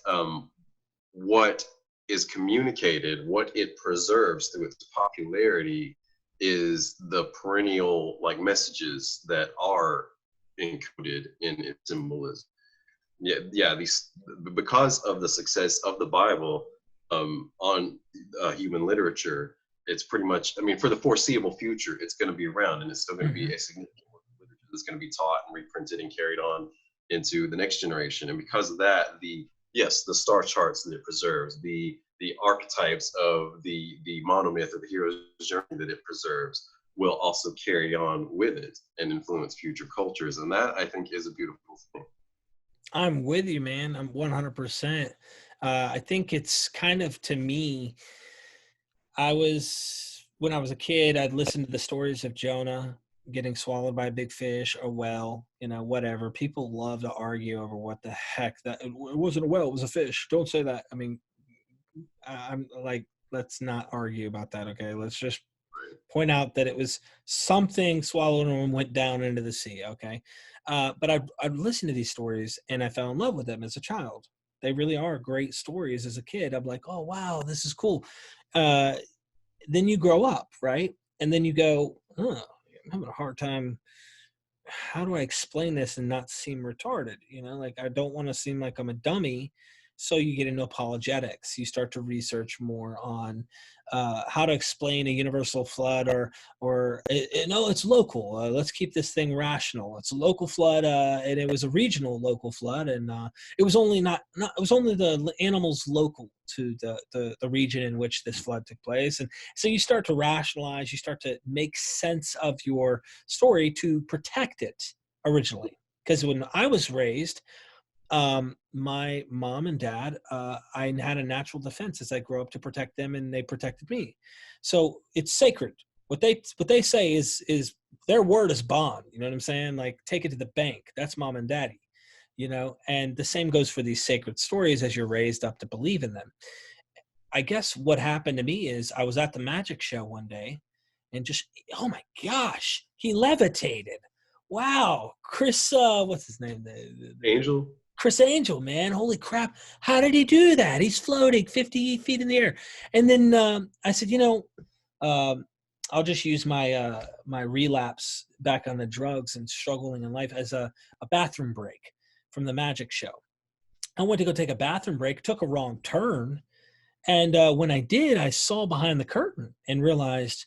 what is communicated, what it preserves through its popularity, is the perennial like messages that are encoded in symbolism. Yeah, these, because of the success of the Bible on human literature, it's pretty much, I mean, for the foreseeable future, it's going to be around, and it's still going to be a significant literature that's going to be taught and reprinted and carried on into the next generation. And because of that, the star charts that it preserves, the archetypes of the monomyth or the hero's journey that it preserves will also carry on with it and influence future cultures. And that, I think, is a beautiful thing. I'm with you, man. I'm 100%. I think it's kind of, to me, when I was a kid, I'd listen to the stories of Jonah getting swallowed by a big fish, a whale, whatever. People love to argue over what the heck that, it wasn't a whale, it was a fish. Don't say that. I mean, I'm like, let's not argue about that. Okay. Let's just point out that it was something swallowed and went down into the sea. Okay. But I'd listen to these stories and I fell in love with them as a child. They really are great stories. As a kid, I'm like, oh, wow, this is cool. Then you grow up, right? And then you go, oh, I'm having a hard time. How do I explain this and not seem retarded? Like, I don't want to seem like I'm a dummy. So you get into apologetics. You start to research more on how to explain a universal flood, or no, it's local. Let's keep this thing rational. It's a local flood, and it was a regional local flood, and it was only it was only the animals local to the region in which this flood took place. And so you start to rationalize. You start to make sense of your story to protect it originally. Because when I was raised, my mom and dad, I had a natural defense as I grew up to protect them, and they protected me. So it's sacred. What they say is their word is bond. You know what I'm saying? Like, take it to the bank. That's mom and daddy, and the same goes for these sacred stories as you're raised up to believe in them. I guess what happened to me is I was at the magic show one day and just, oh my gosh, he levitated. Wow. Chris, what's his name? Angel? Chris Angel, man. Holy crap. How did he do that? He's floating 50 feet in the air. And then I said, I'll just use my my relapse back on the drugs and struggling in life as a bathroom break from the magic show. I went to go take a bathroom break, took a wrong turn. And when I did, I saw behind the curtain and realized,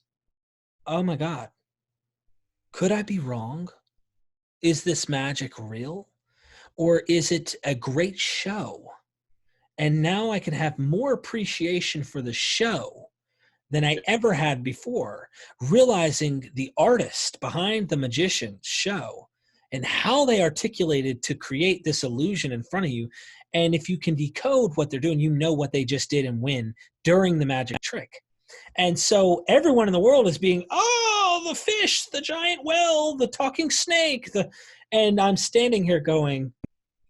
oh my God, could I be wrong? Is this magic real? Or is it a great show? And now I can have more appreciation for the show than I ever had before, realizing the artist behind the magician's show and how they articulated to create this illusion in front of you. And if you can decode what they're doing, you know what they just did and win during the magic trick. And so everyone in the world is being, oh, the fish, the giant whale, the talking snake. And I'm standing here going,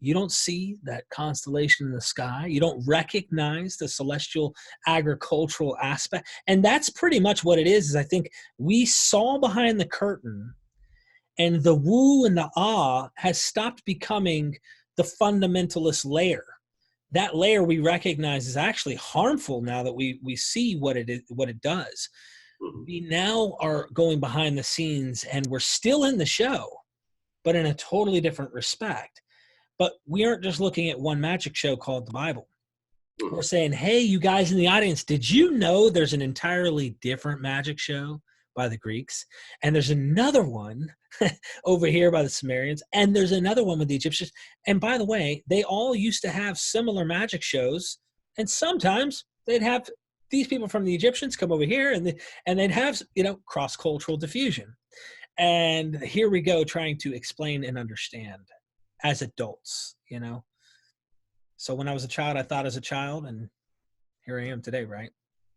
you don't see that constellation in the sky. You don't recognize the celestial agricultural aspect. And that's pretty much what it is I think we saw behind the curtain, and the woo and the ah has stopped becoming the fundamentalist layer. That layer we recognize is actually harmful now that we see what it does. We now are going behind the scenes, and we're still in the show, but in a totally different respect. But we aren't just looking at one magic show called the Bible. We're saying, hey, you guys in the audience, did you know there's an entirely different magic show by the Greeks? And there's another one over here by the Sumerians. And there's another one with the Egyptians. And by the way, they all used to have similar magic shows. And sometimes they'd have these people from the Egyptians come over here, and they'd have, cross-cultural diffusion. And here we go, trying to explain and understand as adults, So when I was a child, I thought as a child, and here I am today, right?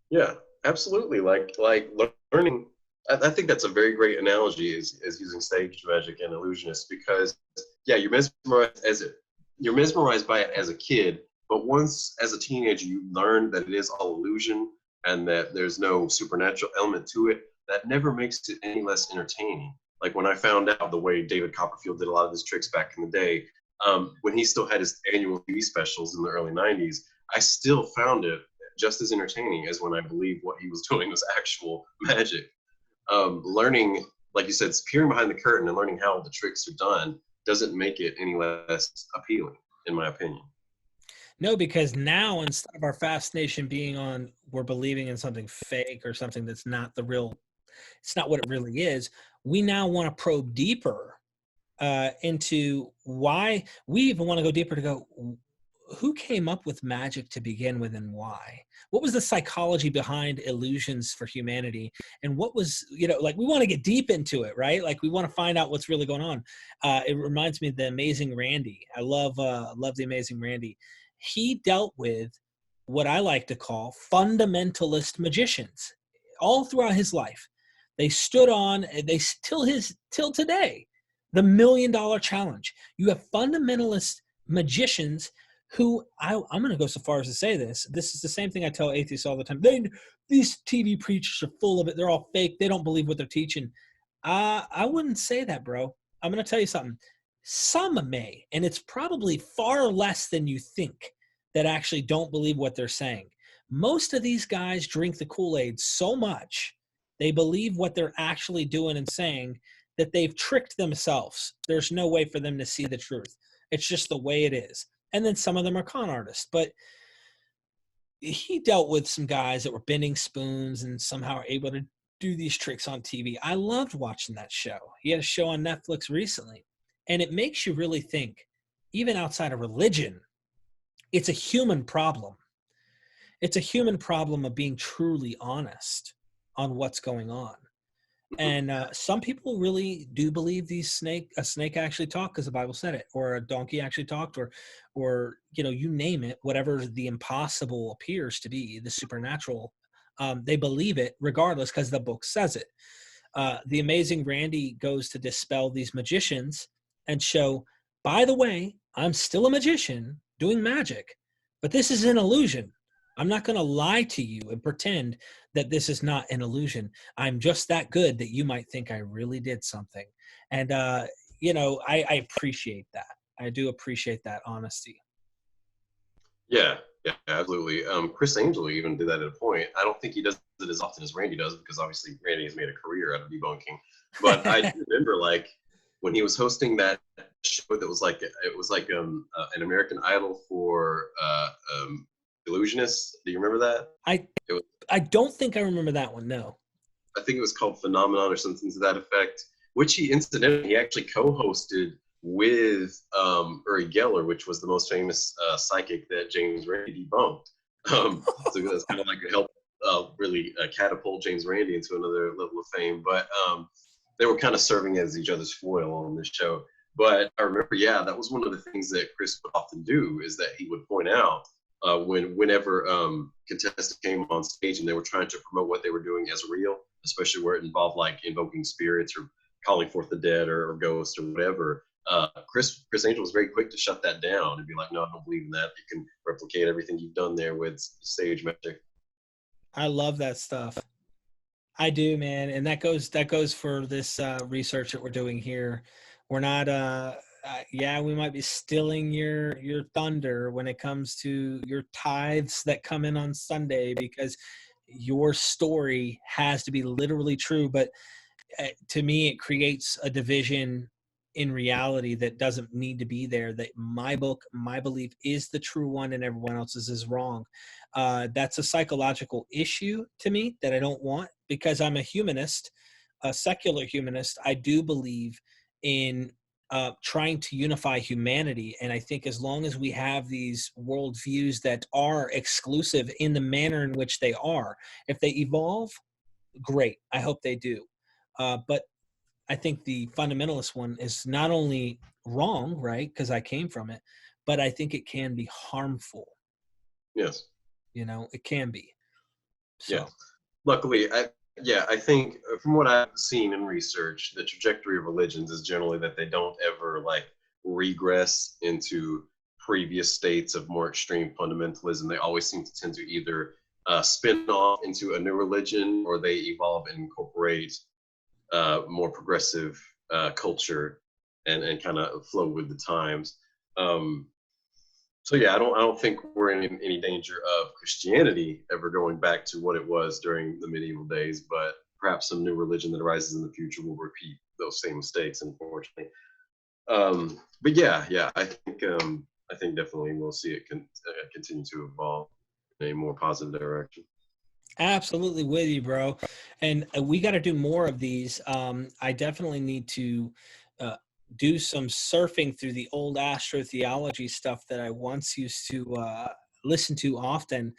Yeah, absolutely. Like learning. I think that's a very great analogy is using stage magic and illusionists, because you're mesmerized by it as a kid, but once as a teenager you learn that it is all illusion and that there's no supernatural element to it, that never makes it any less entertaining. Like when I found out the way David Copperfield did a lot of his tricks back in the day, when he still had his annual TV specials in the early 90s, I still found it just as entertaining as when I believed what he was doing was actual magic. Learning, like you said, it's peering behind the curtain and learning how the tricks are done doesn't make it any less appealing, in my opinion. No, because now instead of our fascination being on we're believing in something fake or something that's not the real, it's not what it really is. We now want to probe deeper into why. We even want to go deeper to go, who came up with magic to begin with and why? What was the psychology behind illusions for humanity? And what was, like, we want to get deep into it, right? Like, we want to find out what's really going on. It reminds me of the Amazing Randy. I love the Amazing Randy. He dealt with what I like to call fundamentalist magicians all throughout his life. They stood on, they till today, the $1 million challenge. You have fundamentalist magicians who I'm going to go so far as to say this. This is the same thing I tell atheists all the time. These TV preachers are full of it. They're all fake. They don't believe what they're teaching. I wouldn't say that, bro. I'm going to tell you something. Some may, and it's probably far less than you think, that actually don't believe what they're saying. Most of these guys drink the Kool-Aid so much, they believe what they're actually doing and saying, that they've tricked themselves. There's no way for them to see the truth. It's just the way it is. And then some of them are con artists. But he dealt with some guys that were bending spoons and somehow are able to do these tricks on TV. I loved watching that show. He had a show on Netflix recently. And it makes you really think, even outside of religion, it's a human problem. It's a human problem of being truly honest on what's going on. And some people really do believe a snake actually talked because the Bible said it, or a donkey actually talked, or you name it, whatever the impossible appears to be, the supernatural. They believe it regardless because the book says it. The Amazing Randy goes to dispel these magicians and show, by the way, I'm still a magician doing magic, but this is an illusion. I'm not going to lie to you and pretend that this is not an illusion. I'm just that good that you might think I really did something. And, I appreciate that. I do appreciate that honesty. Yeah, yeah, absolutely. Chris Angel even did that at a point. I don't think he does it as often as Randy does, because obviously Randy has made a career out of debunking. But I do remember, like, when he was hosting that show that was like, it was like an American Idol for illusionists. Do you remember that? I don't think I remember that one. No. I think it was called Phenomenon or something to that effect, which he actually co-hosted with Uri Geller, which was the most famous psychic that James Randi debunked. So that's kind of like a help really catapult James Randi into another level of fame. But they were kind of serving as each other's foil on this show. But I remember, yeah, that was one of the things that Chris would often do, is that he would point out whenever contestants came on stage and they were trying to promote what they were doing as real, especially where it involved like invoking spirits or calling forth the dead or ghosts or whatever. Chris Angel was very quick to shut that down and be like, no, I don't believe in that. You can replicate everything you've done there with stage magic. I love that stuff. I do, man. And that goes for this research that we're doing here. We're not we might be stealing your thunder when it comes to your tithes that come in on Sunday, because your story has to be literally true. But to me, it creates a division in reality that doesn't need to be there. That my book, my belief is the true one and everyone else's is wrong. That's a psychological issue to me that I don't want, because I'm a humanist, a secular humanist. I do believe in trying to unify humanity. And I think as long as we have these worldviews that are exclusive in the manner in which they are, if they evolve, great. I hope they do. But I think the fundamentalist one is not only wrong, right, because I came from it, but I think it can be harmful. Yes. It can be. So. Yeah. Luckily, I think from what I've seen in research, the trajectory of religions is generally that they don't ever like regress into previous states of more extreme fundamentalism. They always seem to tend to either spin off into a new religion, or they evolve and incorporate more progressive culture and kind of flow with the times. So yeah, I don't think we're in any danger of Christianity ever going back to what it was during the medieval days, but perhaps some new religion that arises in the future will repeat those same mistakes, unfortunately. But yeah, I think definitely we'll see it continue to evolve in a more positive direction. Absolutely with you, bro. And we got to do more of these. I definitely need to do some surfing through the old astrotheology stuff that I once used to listen to often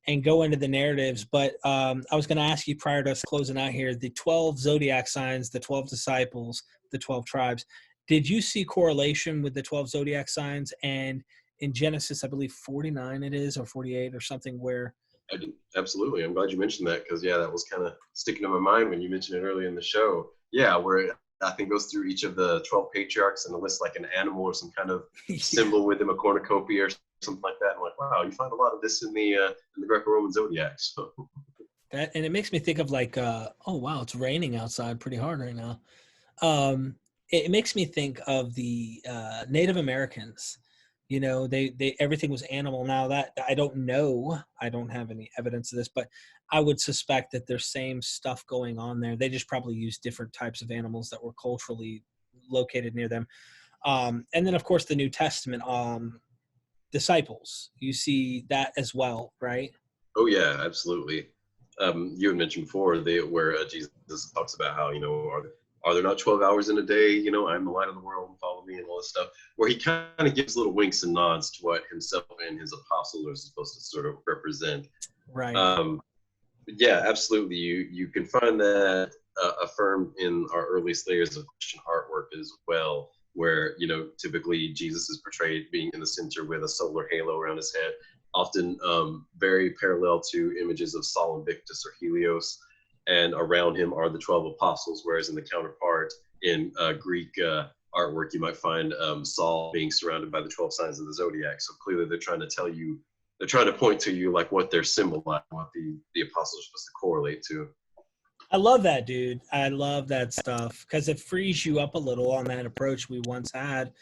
and go into the narratives. But I was going to ask you prior to us closing out here, the 12 zodiac signs, the 12 disciples, the 12 tribes. Did you see correlation with the 12 zodiac signs? And in Genesis, I believe 49 it is, or 48 or something, where I do, absolutely. I'm glad you mentioned that, because that was kind of sticking in my mind when you mentioned it earlier in the show. Yeah, where I think goes through each of the 12 patriarchs and lists like an animal or some kind of symbol with them, a cornucopia or something like that. I'm like, wow, you find a lot of this in the Greco-Roman zodiac. So that, and it makes me think of like, oh wow, it's raining outside pretty hard right now. It makes me think of the Native Americans. You know, they everything was animal. Now that I don't know, I don't have any evidence of this, but I would suspect that there's same stuff going on there. They just probably use different types of animals that were culturally located near them. And then of course the New Testament disciples. You see that as well, right? oh yeah, absolutely. You had mentioned before where Jesus talks about how, are there not 12 hours in a day? I'm the light of the world, follow me, and all this stuff, where he kind of gives little winks and nods to what himself and his apostles are supposed to sort of represent. Right. Yeah, absolutely. You can find that affirmed in our earliest layers of Christian artwork as well, where, typically Jesus is portrayed being in the center with a solar halo around his head, often very parallel to images of Sol Invictus or Helios. And around him are the 12 apostles, whereas in the counterpart in Greek artwork, you might find Saul being surrounded by the 12 signs of the zodiac. So clearly they're trying to point to you like what they're symbolizing, what the apostles are supposed to correlate to. I love that, dude. I love that stuff because it frees you up a little on that approach we once had.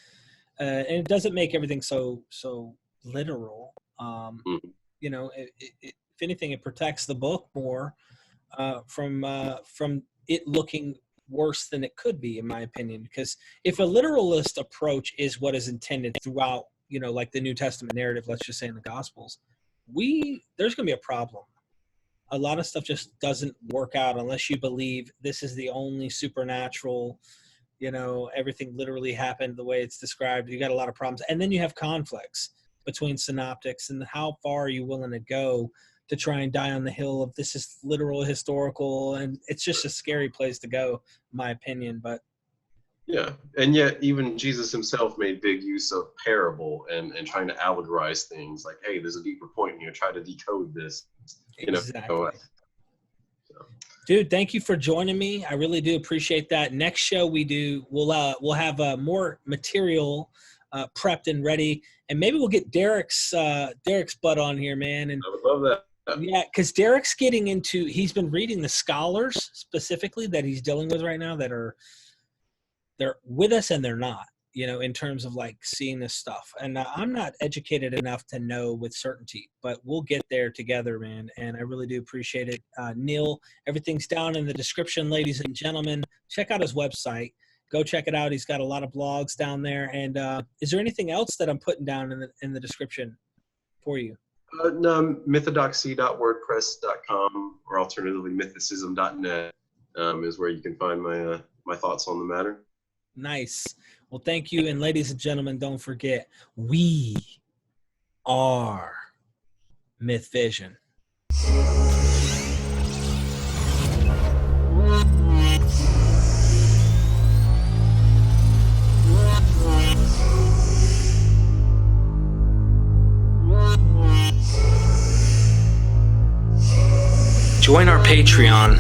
And it doesn't make everything so literal. If anything, it protects the book more from it looking worse than it could be, in my opinion. Because if a literalist approach is what is intended throughout, like the New Testament narrative, let's just say in the Gospels, there's going to be a problem. A lot of stuff just doesn't work out unless you believe this is the only supernatural, everything literally happened the way it's described. You got a lot of problems. And then you have conflicts between synoptics and how far are you willing to go to try and die on the hill of this is literal, historical, and it's just a scary place to go, in my opinion. But yeah, and yet even Jesus himself made big use of parable and trying to allegorize things like, hey, there's a deeper point here, try to decode this. Exactly. Dude, thank you for joining me. I really do appreciate that. Next show we'll have more material prepped and ready, and maybe we'll get Derek's butt on here, man. And I would love that. Yeah, because Derek's he's been reading the scholars specifically that he's dealing with right now that they're with us and they're not, in terms of like seeing this stuff. And I'm not educated enough to know with certainty, but we'll get there together, man. And I really do appreciate it. Neal, everything's down in the description, ladies and gentlemen. Check out his website. Go check it out. He's got a lot of blogs down there. And is there anything else that I'm putting down in the description for you? No, mythodoxy.wordpress.com or alternatively mythicism.net is where you can find my thoughts on the matter. Nice. Well, thank you. And ladies and gentlemen, don't forget, we are MythVision. Join our Patreon